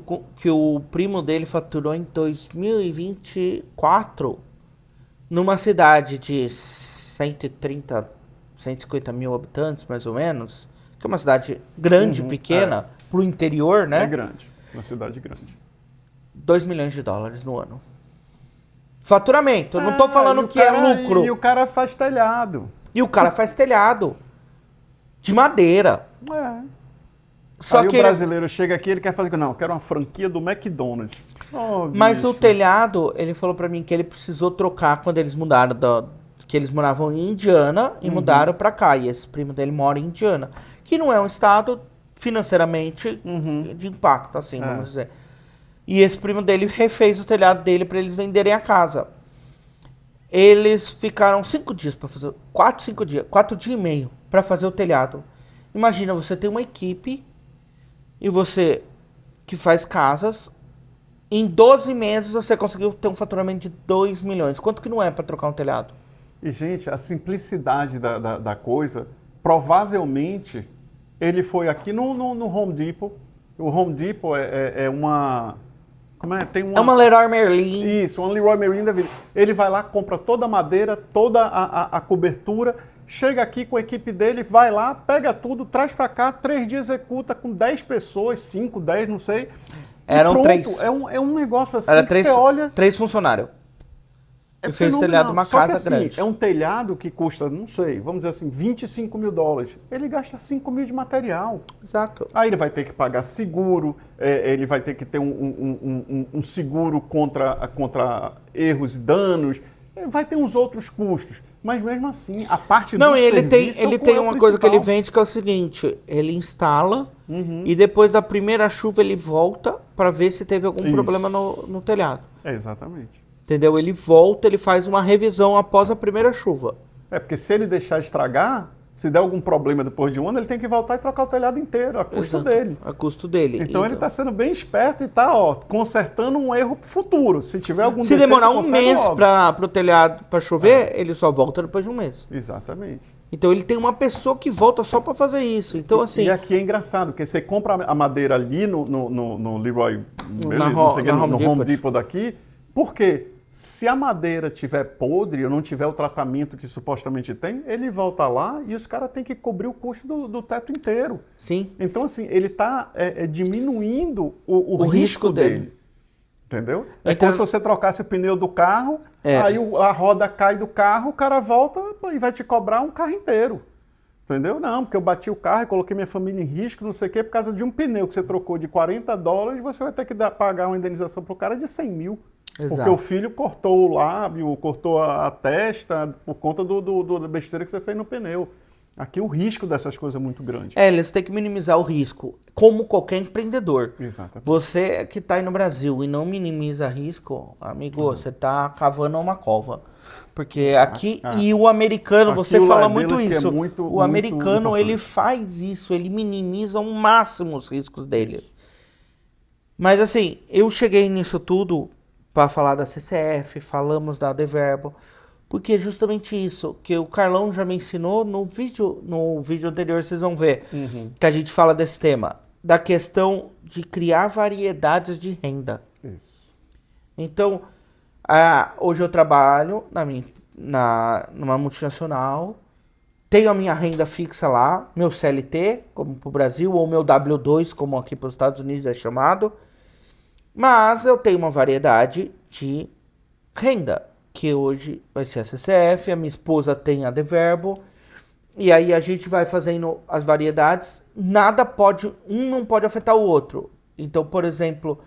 o primo dele faturou em 2024 numa cidade de 130, 150 mil habitantes, mais ou menos. Que é uma cidade grande, pequena, pro interior, né? É grande. Uma cidade grande. $2 milhões no ano. Faturamento. Eu não tô falando que é lucro. E o cara faz telhado. E o cara faz telhado. De madeira. Só aí que o brasileiro chega aqui, ele quer fazer... Não, eu quero uma franquia do McDonald's. Mas o telhado, ele falou pra mim que ele precisou trocar quando eles mudaram que eles moravam em Indiana e mudaram pra cá. E esse primo dele mora em Indiana. Que não é um estado financeiramente de impacto, assim, vamos dizer. E esse primo dele refez o telhado dele para eles venderem a casa. Eles ficaram 5 dias para fazer, 4 dias e meio para fazer o telhado. Imagina, você tem uma equipe e você que faz casas, em 12 meses você conseguiu ter um faturamento de 2 milhões. Quanto que não é para trocar um telhado? E, gente, a simplicidade da coisa, provavelmente, ele foi aqui no Home Depot. O Home Depot é uma... Como é? Tem uma... É uma Leroy Merlin. Isso, um Leroy Merlin da vida. Ele vai lá, compra toda a madeira, toda a cobertura, chega aqui com a equipe dele, vai lá, pega tudo, traz para cá, 3 dias executa com 10 pessoas, 5, 10, não sei. Eram pronto, 3. É um negócio assim Era que você olha... 3 funcionários. É e fez o telhado de uma Só que, casa assim, grande. é um telhado que custa, não sei, vamos dizer assim, $25 mil. Ele gasta 5 mil de material. Exato. Aí ele vai ter que pagar seguro, ele vai ter que ter um seguro contra erros e danos, vai ter uns outros custos. Mas mesmo assim, a parte Não, do ele serviço tem é o uma coisa que ele principal. vende que é o seguinte, ele instala e depois da primeira chuva ele volta para ver se teve algum Isso. problema no telhado. É, exatamente. Entendeu? Ele volta, ele faz uma revisão após a primeira chuva. É, porque se ele deixar estragar, se der algum problema depois de um ano, ele tem que voltar e trocar o telhado inteiro, a custo Exato. dele. A custo dele. Então ele está sendo bem esperto e está consertando um erro futuro. Se tiver algum Se defeito, demorar um conserta mês logo. para o telhado para chover, ele só volta depois de um mês. Exatamente. Então ele tem uma pessoa que volta só para fazer isso. Então assim, E aqui é engraçado, porque você compra a madeira ali no Leroy, no Home Depot daqui, por quê? Se a madeira tiver podre ou não tiver o tratamento que supostamente tem, ele volta lá e os caras têm que cobrir o custo do teto inteiro. sim. Então, assim, ele está diminuindo o risco dele. Entendeu? É Então- como se você trocasse o pneu do carro, É. aí a roda cai do carro, o cara volta e vai te cobrar um carro inteiro. Entendeu? Não, porque eu bati o carro e coloquei minha família em risco, não sei o quê, por causa de um pneu que você trocou de $40, você vai ter que pagar uma indenização pro cara de 100 mil. Exato. Porque o filho cortou o lábio, cortou a testa por conta da besteira que você fez no pneu. Aqui o risco dessas coisas é muito grande. Eles têm que minimizar o risco, como qualquer empreendedor. Exatamente. Você que está aí no Brasil e não minimiza risco, amigo, você está cavando uma cova. Porque aqui, e o americano, Aqui você o fala muito liability é isso, muito- o muito americano importante. ele faz isso, ele minimiza ao máximo os riscos dele. Mas assim, eu cheguei nisso tudo para falar da CCF, falamos da Deverbo, porque é justamente isso que o Carlão já me ensinou no vídeo anterior, vocês vão ver, que a gente fala desse tema, da questão de criar variedades de renda. Isso. Então, hoje eu trabalho numa multinacional, tenho a minha renda fixa lá, meu CLT, como para o Brasil, ou meu W2, como aqui para os Estados Unidos é chamado, mas eu tenho uma variedade de renda, que hoje vai ser a CCF, a minha esposa tem a Deverbo, e aí a gente vai fazendo as variedades, um não pode afetar o outro. Então, por exemplo,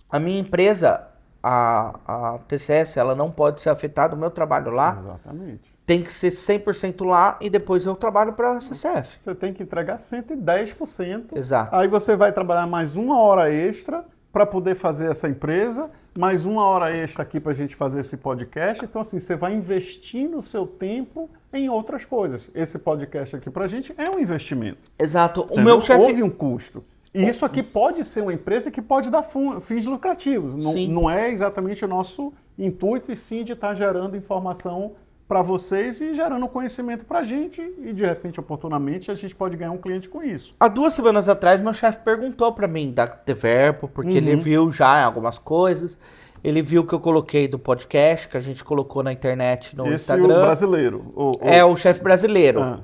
a minha empresa, a TCS, ela não pode ser afetada, o meu trabalho lá Exatamente. tem que ser 100% lá e depois eu trabalho para a CCF. Você tem que entregar 110%. Exato. Aí você vai trabalhar mais 1 hora extra para poder fazer essa empresa, mais 1 hora extra aqui para a gente fazer esse podcast. Então, assim, você vai investindo o seu tempo em outras coisas. Esse podcast aqui para a gente é um investimento. Exato. O Entendeu? meu chefe... Houve um custo. E isso aqui pode ser uma empresa que pode dar fins lucrativos. Sim. Não é exatamente o nosso intuito, e sim de estar gerando informação para vocês e gerando conhecimento para a gente. E, de repente, oportunamente, a gente pode ganhar um cliente com isso. Há 2 semanas atrás, meu chefe perguntou para mim da Deverbo, porque ele viu já algumas coisas. Ele viu que eu coloquei do podcast, que a gente colocou na internet, no Esse Instagram. o brasileiro. É o chefe brasileiro. Ah.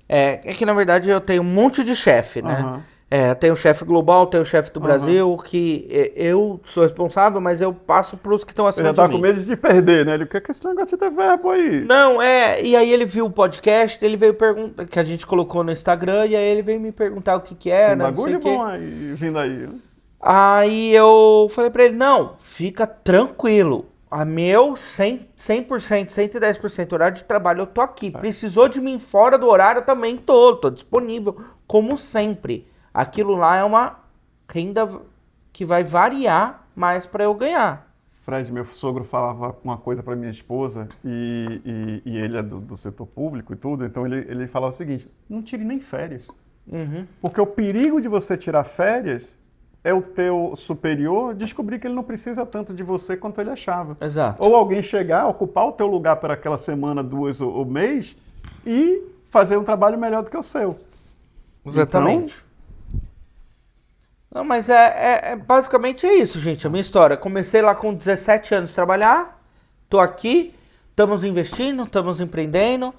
É que, na verdade, eu tenho um monte de chefe, né? Aham. Tem o chefe global, tem o chefe do Brasil, que eu sou responsável, mas eu passo para os que estão acima Ele de tá mim. com medo de perder, né? Ele quer que esse negócio de ter verbo aí. Não, e aí ele viu o podcast, ele veio perguntar, que a gente colocou no Instagram, e aí ele veio me perguntar o que era, Tem não sei bagulho o quê. bom aí, vindo aí. Né? Aí eu falei pra ele, não, fica tranquilo. A meu 100%, 110% horário de trabalho, eu tô aqui. Precisou de mim fora do horário, eu também tô disponível, como sempre. Aquilo lá é uma renda que vai variar mais pra eu ganhar. Fred, meu sogro falava uma coisa para minha esposa e ele é do setor público e tudo, então ele falava o seguinte, não tire nem férias. Porque o perigo de você tirar férias é o teu superior descobrir que ele não precisa tanto de você quanto ele achava. Exato. Ou alguém chegar, ocupar o teu lugar por aquela semana, 2 ou mês e fazer um trabalho melhor do que o seu. Exatamente. Então, não, mas basicamente é isso, gente, a minha história. Comecei lá com 17 anos a trabalhar, tô aqui, estamos investindo, estamos empreendendo,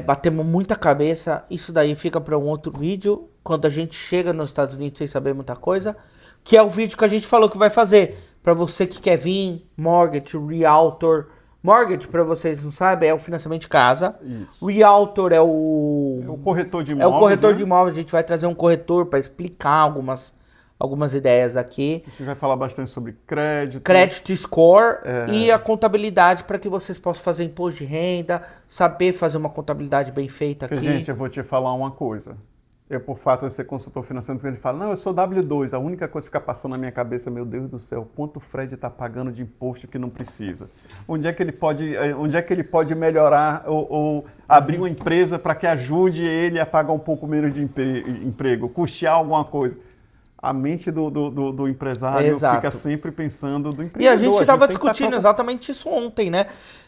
batemos muita cabeça, isso daí fica para um outro vídeo, quando a gente chega nos Estados Unidos sem saber muita coisa, que é o vídeo que a gente falou que vai fazer, para você que quer vir, mortgage, realtor. Mortgage, para vocês não sabem, é o financiamento de casa. Isso. Realtor é o corretor de imóveis. É o corretor, né, de imóveis. A gente vai trazer um corretor para explicar algumas ideias aqui. A gente vai falar bastante sobre crédito. Crédito score e a contabilidade para que vocês possam fazer imposto de renda, saber fazer uma contabilidade bem feita aqui. Porque, gente, eu vou te falar uma coisa. Eu, por fato de ser consultor financeiro, ele fala, não, eu sou W2, a única coisa que fica passando na minha cabeça, meu Deus do céu, quanto o Fred está pagando de imposto que não precisa? Onde é que ele pode melhorar ou abrir uma empresa para que ajude ele a pagar um pouco menos de emprego, custear alguma coisa? A mente do empresário fica sempre pensando do empreendedor. E a gente estava discutindo exatamente isso ontem, né?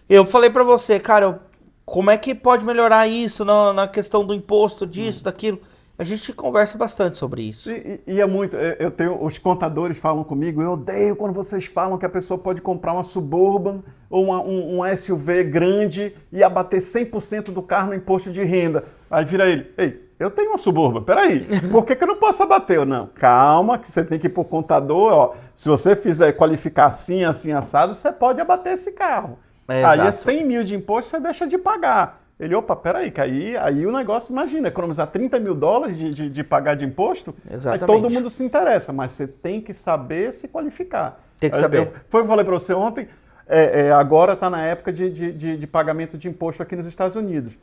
Eu falei para você, cara, como é que pode melhorar isso na questão do imposto, disso, daquilo? A gente conversa bastante sobre isso. E é muito. Os contadores falam comigo, eu odeio quando vocês falam que a pessoa pode comprar uma Suburban ou um SUV grande e abater 100% do carro no imposto de renda. Aí vira ele, ei, eu tenho uma Suburban, peraí, por que eu não posso abater? Eu, não, calma, que você tem que ir pro contador, ó, se você fizer qualificar assim, assim, assado, você pode abater esse carro. Aí é 100 mil de imposto, você deixa de pagar. Ele, opa, peraí, que aí o negócio, imagina, economizar $30 mil de pagar de imposto, exatamente. Aí todo mundo se interessa, mas você tem que saber se qualificar. Tem que saber. Foi o que eu falei para você ontem, agora está na época de pagamento de imposto aqui nos Estados Unidos.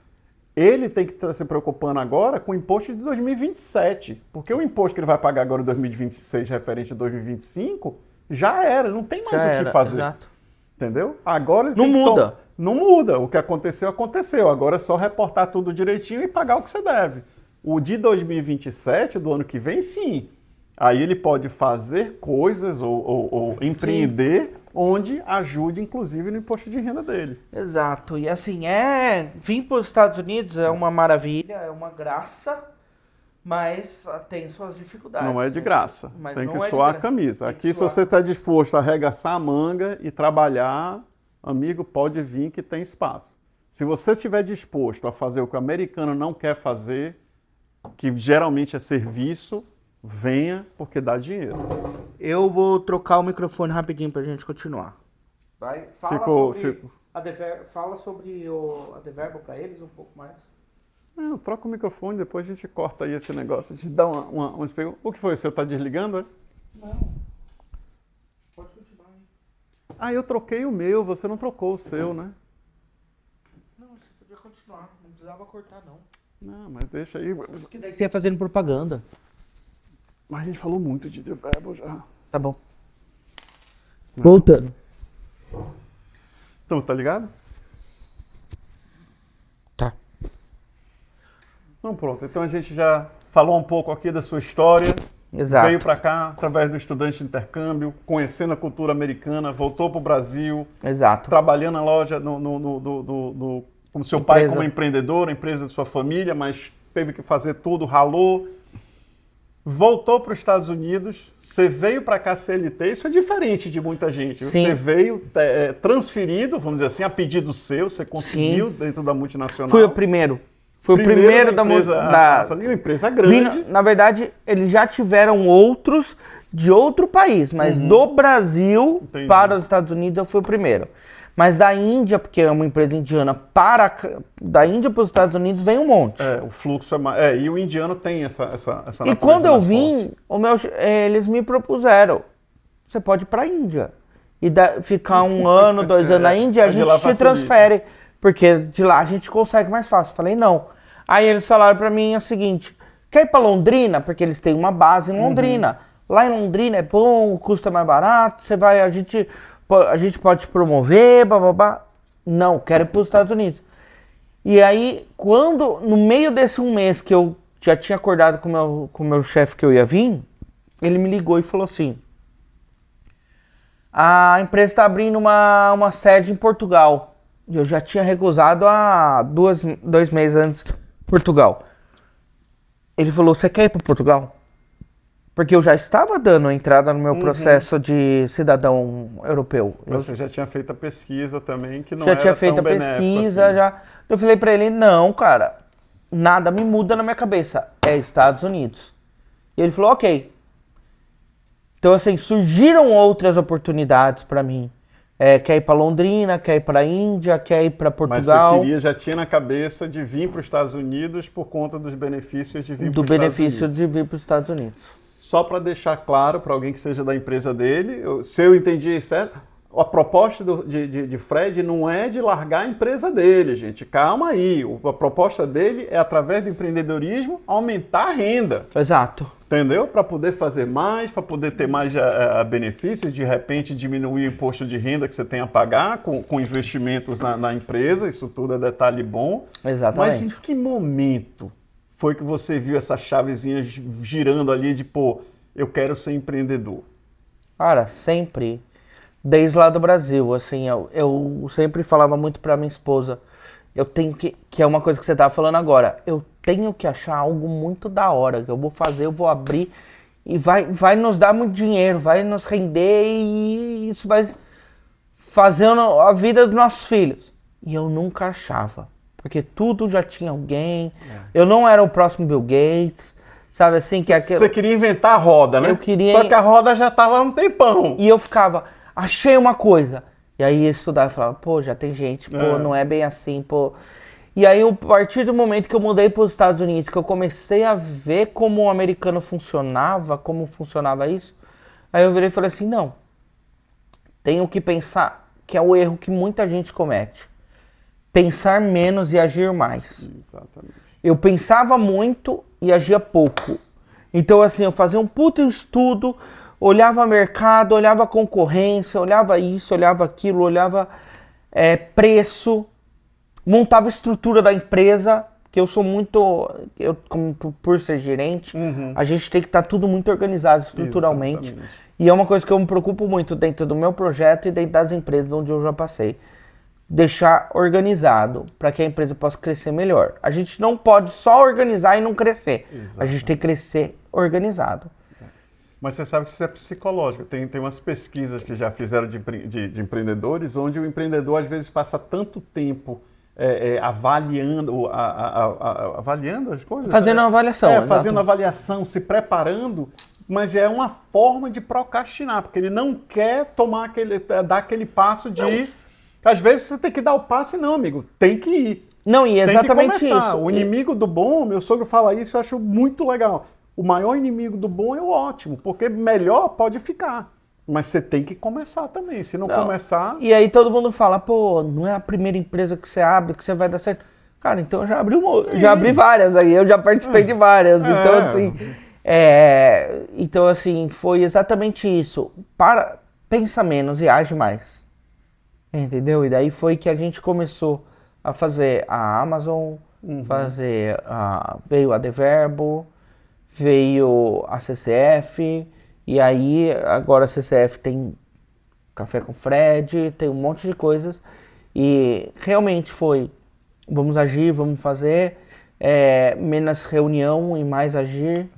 Ele tem que estar se preocupando agora com o imposto de 2027, porque o imposto que ele vai pagar agora em 2026, referente a 2025, já era, não tem mais o que fazer. Exato. Entendeu? Agora ele não muda. Não muda. O que aconteceu, aconteceu. Agora é só reportar tudo direitinho e pagar o que você deve. O de 2027, do ano que vem, sim. Aí ele pode fazer coisas ou empreender onde ajude, inclusive, no imposto de renda dele. Exato. E assim, vir para os Estados Unidos é uma maravilha, é uma graça, mas tem suas dificuldades. Não é de graça. Mas tem que suar a camisa. Aqui, se você está disposto a arregaçar a manga e trabalhar, amigo, pode vir que tem espaço. Se você estiver disposto a fazer o que o americano não quer fazer, que geralmente é serviço, venha, porque dá dinheiro. Eu vou trocar o microfone rapidinho para a gente continuar. Vai, fala sobre a Deverbo para eles um pouco mais. Troca o microfone, depois a gente corta aí esse negócio, a gente dá uma O que foi? O seu está desligando, é? Não. Pode continuar aí. Eu troquei o meu, você não trocou o seu, né? Não, você podia continuar, não precisava cortar, não. Não, mas deixa aí. Porque daí você ia fazendo propaganda. Mas a gente falou muito de Deverbo já. Tá bom. Voltando. Então, tá ligado? Tá. Então pronto, então a gente já falou um pouco aqui da sua história. Exato. Veio para cá através do estudante de intercâmbio, conhecendo a cultura americana, voltou para o Brasil. Exato. Trabalhando na loja como seu pai como empreendedor, a empresa da sua família, mas teve que fazer tudo, ralou. Voltou para os Estados Unidos, você veio para cá CLT, isso é diferente de muita gente. Sim. Você veio transferido, vamos dizer assim, a pedido seu, você conseguiu dentro da multinacional. Fui o primeiro. Fui o primeiro da empresa. Uma empresa grande. Na verdade, eles já tiveram outros de outro país, mas do Brasil para os Estados Unidos eu fui o primeiro. Mas da Índia, porque é uma empresa indiana, da Índia para os Estados Unidos vem um monte. O fluxo e o indiano tem essa E quando eu vim, eles me propuseram, você pode ir para a Índia. E ficar 1 ano, 2 anos na Índia, a gente te transfere. Porque de lá a gente consegue mais fácil. Falei, não. Aí eles falaram para mim o seguinte, quer ir para Londrina? Porque eles têm uma base em Londrina. Lá em Londrina é bom, o custo é mais barato, a gente pode te promover, bababá. Não, quero ir para os Estados Unidos. E aí, no meio desse um mês que eu já tinha acordado com o meu chefe que eu ia vir, ele me ligou e falou assim, a empresa está abrindo uma sede em Portugal. E eu já tinha recusado há 2 meses antes Portugal. Ele falou, você quer ir para Portugal? Porque eu já estava dando entrada no meu processo de cidadão europeu. Você já tinha feito a pesquisa também, que não já era tinha feito tão a pesquisa, assim. já. Eu falei para ele, não, cara, nada me muda na minha cabeça. É Estados Unidos. E ele falou, ok. Então, assim, surgiram outras oportunidades para mim. Quer ir para Londrina, quer ir para a Índia, quer ir para Portugal. Mas você já tinha na cabeça de vir para os Estados Unidos por conta dos benefícios de vir para os Estados Unidos. Do benefício de vir para os Estados Unidos. Só para deixar claro para alguém que seja da empresa dele, se eu entendi certo, a proposta de Fred não é de largar a empresa dele, gente. Calma aí. A proposta dele é, através do empreendedorismo, aumentar a renda. Exato. Entendeu? Para poder fazer mais, para poder ter mais benefícios, de repente diminuir o imposto de renda que você tem a pagar com investimentos na empresa, isso tudo é detalhe bom. Exatamente. Mas em que momento foi que você viu essa chavezinha girando ali de, pô, eu quero ser empreendedor? Cara, sempre. Desde lá do Brasil, assim, eu sempre falava muito pra minha esposa, eu tenho que é uma coisa que você tava falando agora, eu tenho que achar algo muito da hora, que eu vou fazer, eu vou abrir e vai nos dar muito dinheiro, vai nos render e isso vai fazendo a vida dos nossos filhos. E eu nunca achava, porque tudo já tinha alguém, eu não era o próximo Bill Gates, sabe assim? Você queria inventar a roda, né? Eu queria... Só que a roda já tava há um tempão. E eu ficava, achei uma coisa. E aí ia estudar e falava, pô, já tem gente, pô, não é bem assim, pô. E aí, a partir do momento que eu mudei para os Estados Unidos, que eu comecei a ver como o americano funcionava, como funcionava isso, aí eu virei e falei assim, não, tenho que pensar, que é o erro que muita gente comete. Pensar menos e agir mais. Exatamente. Eu pensava muito e agia pouco. Então, assim, eu fazia um puto estudo, olhava mercado, olhava concorrência, olhava isso, olhava aquilo, olhava preço, montava a estrutura da empresa, que eu sou muito, por ser gerente, a gente tem que estar tudo muito organizado estruturalmente. Exatamente. E é uma coisa que eu me preocupo muito dentro do meu projeto e dentro das empresas onde eu já passei. Deixar organizado para que a empresa possa crescer melhor. A gente não pode só organizar e não crescer. Exatamente. A gente tem que crescer organizado. Mas você sabe que isso é psicológico. Tem umas pesquisas que já fizeram de empreendedores, onde o empreendedor às vezes passa tanto tempo avaliando as coisas. Fazendo uma avaliação. Fazendo avaliação, se preparando, mas é uma forma de procrastinar, porque ele não quer dar aquele passo de... Às vezes você tem que dar o passo e não, amigo, tem que ir. Não, e exatamente tem que começar. isso. O inimigo do bom, meu sogro fala isso, eu acho muito legal. O maior inimigo do bom é o ótimo, porque melhor pode ficar. Mas você tem que começar também, se não começar... E aí todo mundo fala, pô, não é a primeira empresa que você abre que você vai dar certo. Cara, então eu já abri várias aí, eu já participei de várias. Então assim, foi exatamente isso. Pensa menos e age mais. Entendeu? E daí foi que a gente começou a fazer a Amazon, veio a Deverbo, veio a CCF, e aí agora a CCF tem Café com Fred, tem um monte de coisas, e realmente foi, vamos agir, vamos fazer, menos reunião e mais agir.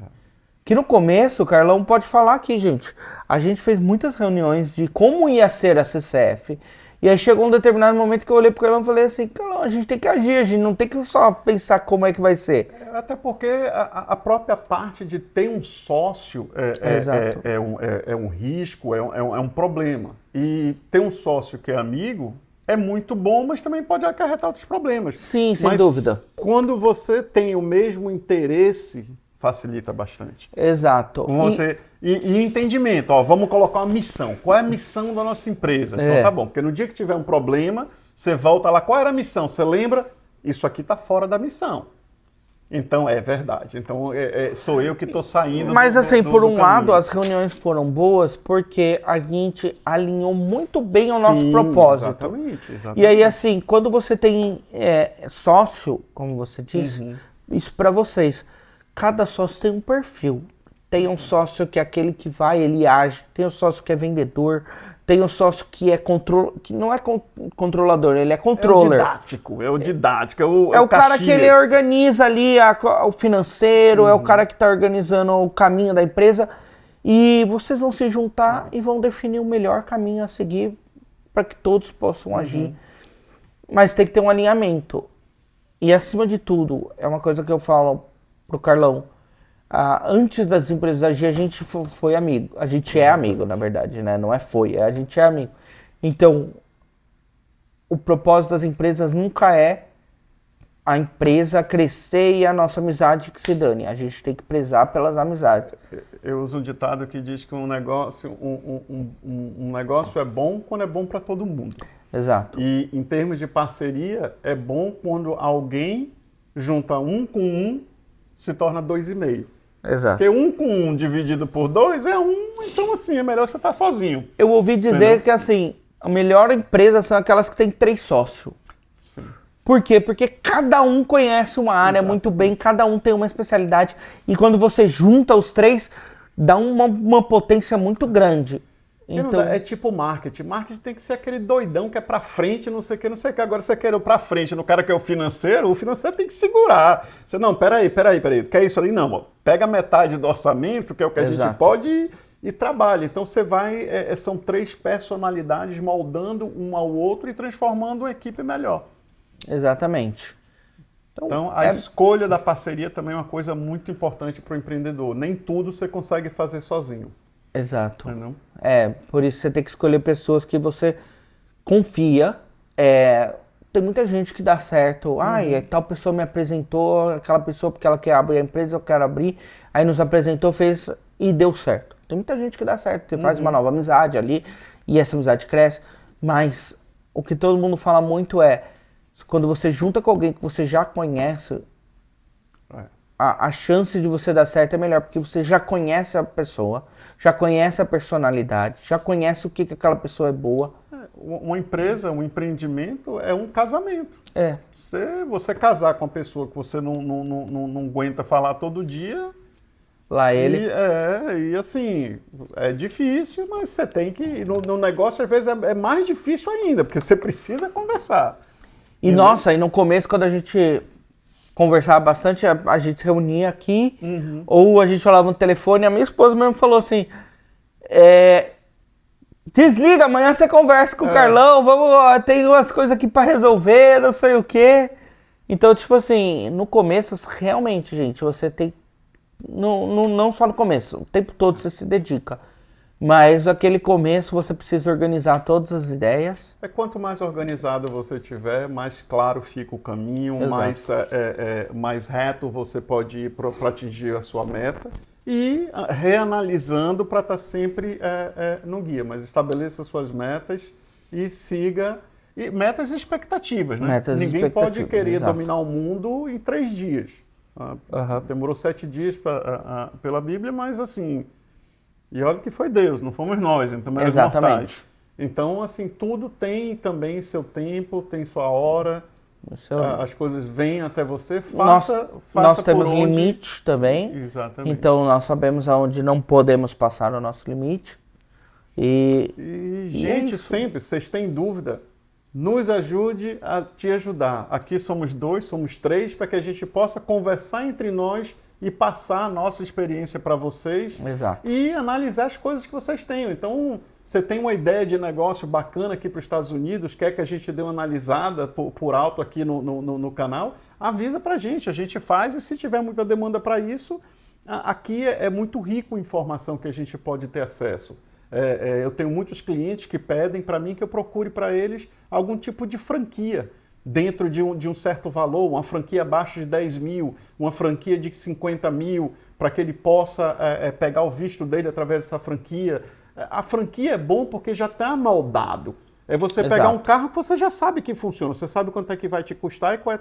Que no começo, o Carlão pode falar aqui, gente, a gente fez muitas reuniões de como ia ser a CCF. E aí chegou um determinado momento que eu olhei pro Carlão e falei assim, Carlão, a gente tem que agir, a gente não tem que só pensar como é que vai ser. Até porque a própria parte de ter um sócio é um risco, é um problema. E ter um sócio que é amigo é muito bom, mas também pode acarretar outros problemas. Sim, sem dúvida. Quando você tem o mesmo interesse, facilita bastante. Exato. E entendimento, vamos colocar uma missão. Qual é a missão da nossa empresa? Então tá bom, porque no dia que tiver um problema, você volta lá, qual era a missão? Você lembra? Isso aqui está fora da missão. Então, é verdade. Então, sou eu que estou saindo Mas assim, por um lado, caminho. as reuniões foram boas porque a gente alinhou muito bem o nosso Sim, propósito. Exatamente. E aí, assim, quando você tem sócio, como você disse, isso para vocês, cada sócio tem um perfil. Tem um sócio que é aquele que vai, ele age. Tem um sócio que é vendedor. Tem um sócio que que não é controlador, ele é controller. É o didático, É o cara que ele organiza ali o financeiro, é o cara que está organizando o caminho da empresa. E vocês vão se juntar e vão definir o melhor caminho a seguir para que todos possam agir. Mas tem que ter um alinhamento. E acima de tudo, é uma coisa que eu falo pro Carlão. Antes das empresas agir, a gente foi amigo. A gente é amigo, na verdade, né? Não é a gente é amigo. Então, o propósito das empresas nunca é a empresa crescer e a nossa amizade que se dane. A gente tem que prezar pelas amizades. Eu uso um ditado que diz que um negócio é bom quando é bom para todo mundo. Exato. E em termos de parceria, é bom quando alguém junta 1 com 1, se torna 2,5. Exato. Porque 1 com 1 dividido por 2 é 1, então assim, é melhor você estar sozinho. Eu ouvi dizer que assim, a melhor empresa são aquelas que tem 3 sócios. Sim. Por quê? Porque cada um conhece uma área muito bem, cada um tem uma especialidade. E quando você junta os 3, dá uma potência muito grande. Então, é tipo marketing. Marketing tem que ser aquele doidão que é pra frente, não sei o que, não sei o que. Agora você quer ir pra frente no cara que é o financeiro tem que segurar. Você, não, peraí. Quer isso ali? Não, ó, pega metade do orçamento, que é o que a gente pode, e trabalha. Então você vai, são 3 personalidades moldando um ao outro e transformando uma equipe melhor. Exatamente. Então a escolha da parceria também é uma coisa muito importante para o empreendedor. Nem tudo você consegue fazer sozinho. Exato. Não? Por isso você tem que escolher pessoas que você confia. Tem muita gente que dá certo. Tal pessoa me apresentou, aquela pessoa porque ela quer abrir a empresa, eu quero abrir. Aí nos apresentou, fez e deu certo. Tem muita gente que dá certo, que faz uma nova amizade ali e essa amizade cresce. Mas o que todo mundo fala muito é, quando você junta com alguém que você já conhece, a chance de você dar certo é melhor, porque você já conhece a pessoa, já conhece a personalidade, já conhece o que aquela pessoa é boa. Uma empresa, um empreendimento é um casamento. Você casar com uma pessoa que você não aguenta falar todo dia... Lá ele... E assim, é difícil, mas você tem que... No negócio, às vezes, é mais difícil ainda, porque você precisa conversar. E nossa, e no começo, quando a gente conversava bastante, a gente se reunia aqui, ou a gente falava no telefone, a minha esposa mesmo falou assim, desliga, amanhã você conversa com o Carlão, tem umas coisas aqui pra resolver, não sei o quê. Então, tipo assim, no começo, realmente, gente, você tem, não só no começo, o tempo todo você se dedica. Mas aquele começo você precisa organizar todas as ideias. Quanto mais organizado você tiver, mais claro fica o caminho, mais reto você pode ir para atingir a sua meta. E reanalisando para estar sempre no guia. Mas estabeleça suas metas e siga. E metas e expectativas, né? Ninguém pode querer dominar o mundo em 3 dias. Demorou 7 dias pela Bíblia, mas assim... E olha que foi Deus, não fomos nós, então éramos mortais. Então, assim, tudo tem também seu tempo, tem sua hora, as coisas vêm até você, faça nós temos por onde... limites também. Exatamente. Então, nós sabemos aonde não podemos passar o nosso limite. Gente, sempre, vocês têm dúvida, nos ajude a te ajudar. Aqui somos 2, somos 3, para que a gente possa conversar entre nós e passar a nossa experiência para vocês. Exato. E analisar as coisas que vocês tenham. Então, você tem uma ideia de negócio bacana aqui para os Estados Unidos, quer que a gente dê uma analisada por alto aqui no canal, avisa para a gente faz, e se tiver muita demanda para isso, aqui é muito rico a informação que a gente pode ter acesso. Eu tenho muitos clientes que pedem para mim que eu procure para eles algum tipo de franquia, dentro de um certo valor, uma franquia abaixo de 10 mil, uma franquia de 50 mil, para que ele possa pegar o visto dele através dessa franquia. A franquia é bom porque já está amoldado. É você pegar um carro que você já sabe que funciona, você sabe quanto é que vai te custar e qual é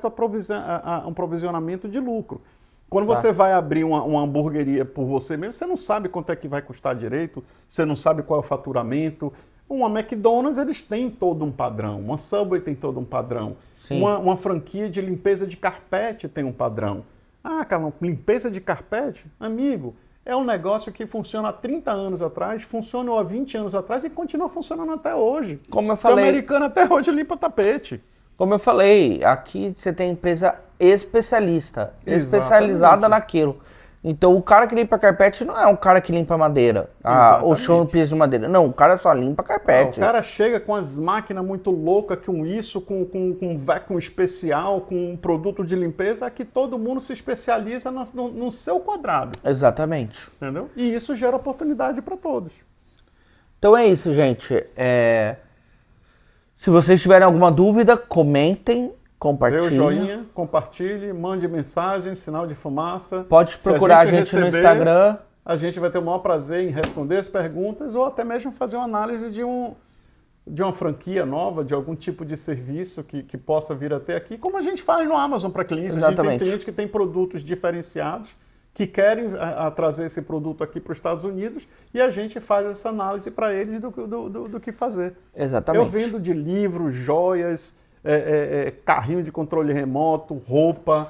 um provisionamento de lucro. Quando você vai abrir uma hamburgueria por você mesmo, você não sabe quanto é que vai custar direito, você não sabe qual é o faturamento. Uma McDonald's, eles têm todo um padrão. Uma Subway tem todo um padrão. Uma franquia de limpeza de carpete tem um padrão. Ah, cara, limpeza de carpete? Amigo, é um negócio que funciona há 30 anos atrás, funcionou há 20 anos atrás e continua funcionando até hoje. Como eu falei, o americano até hoje limpa tapete. Como eu falei, aqui você tem empresa especialista, especializada naquilo. Então o cara que limpa carpete não é um cara que limpa madeira, ou chão e piso de madeira. Não, o cara só limpa carpete. O cara chega com as máquinas muito loucas, com vacuum especial, com um produto de limpeza, que todo mundo se especializa no seu quadrado. Exatamente. Entendeu? E isso gera oportunidade para todos. Então é isso, gente. Se vocês tiverem alguma dúvida, comentem, compartilhem. Dê o joinha, compartilhe, mande mensagem, sinal de fumaça. Pode procurar a gente no Instagram. A gente vai ter o maior prazer em responder as perguntas ou até mesmo fazer uma análise de uma franquia nova, de algum tipo de serviço que possa vir até aqui, como a gente faz no Amazon para clientes. Exatamente. A gente tem clientes que têm produtos diferenciados, que querem trazer esse produto aqui para os Estados Unidos e a gente faz essa análise para eles do que fazer. Exatamente. Eu vendo de livros, joias, carrinho de controle remoto, roupa,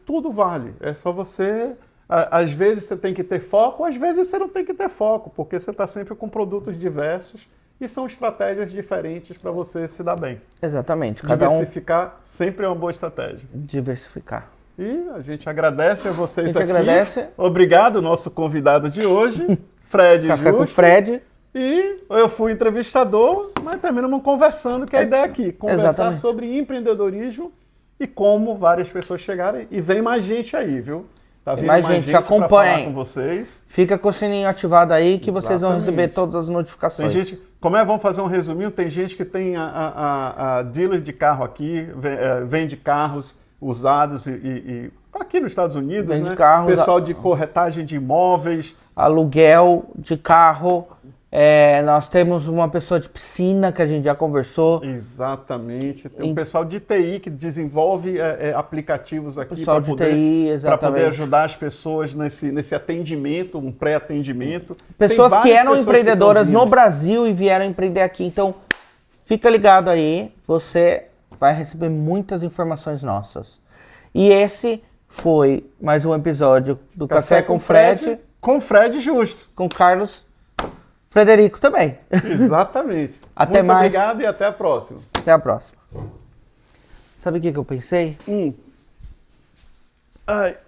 tudo vale. É só você... Às vezes você tem que ter foco, às vezes você não tem que ter foco, porque você está sempre com produtos diversos e são estratégias diferentes para você se dar bem. Exatamente. Diversificar sempre é uma boa estratégia. Diversificar. E a gente agradece a vocês aqui. Agradece. Obrigado, nosso convidado de hoje, Fred Café Justus. com Fred. E eu fui entrevistador, mas terminamos conversando, que é a ideia aqui. Conversar Exatamente. sobre empreendedorismo e como várias pessoas chegaram. E vem mais gente aí, viu? Tá vindo mais gente para falar com vocês. Fica com o sininho ativado aí que Exatamente. Vocês vão receber todas as notificações. Tem gente, vamos fazer um resuminho, tem gente que tem a dealer de carro aqui, vende carros usados e aqui nos Estados Unidos, vende né? Carros, pessoal de corretagem de imóveis. Aluguel de carro. Nós temos uma pessoa de piscina que a gente já conversou. Exatamente. Tem um pessoal de TI que desenvolve aplicativos aqui para poder ajudar as pessoas nesse atendimento, um pré-atendimento. Pessoas que eram empreendedoras no Brasil e vieram empreender aqui. Então, fica ligado aí. Você vai receber muitas informações nossas. E esse foi mais um episódio do Café com Fred. Com Fred Justo. Com Carlos Frederico também. Exatamente. Até Muito mais. Obrigado e até a próxima. Até a próxima. Sabe o que eu pensei? Ai.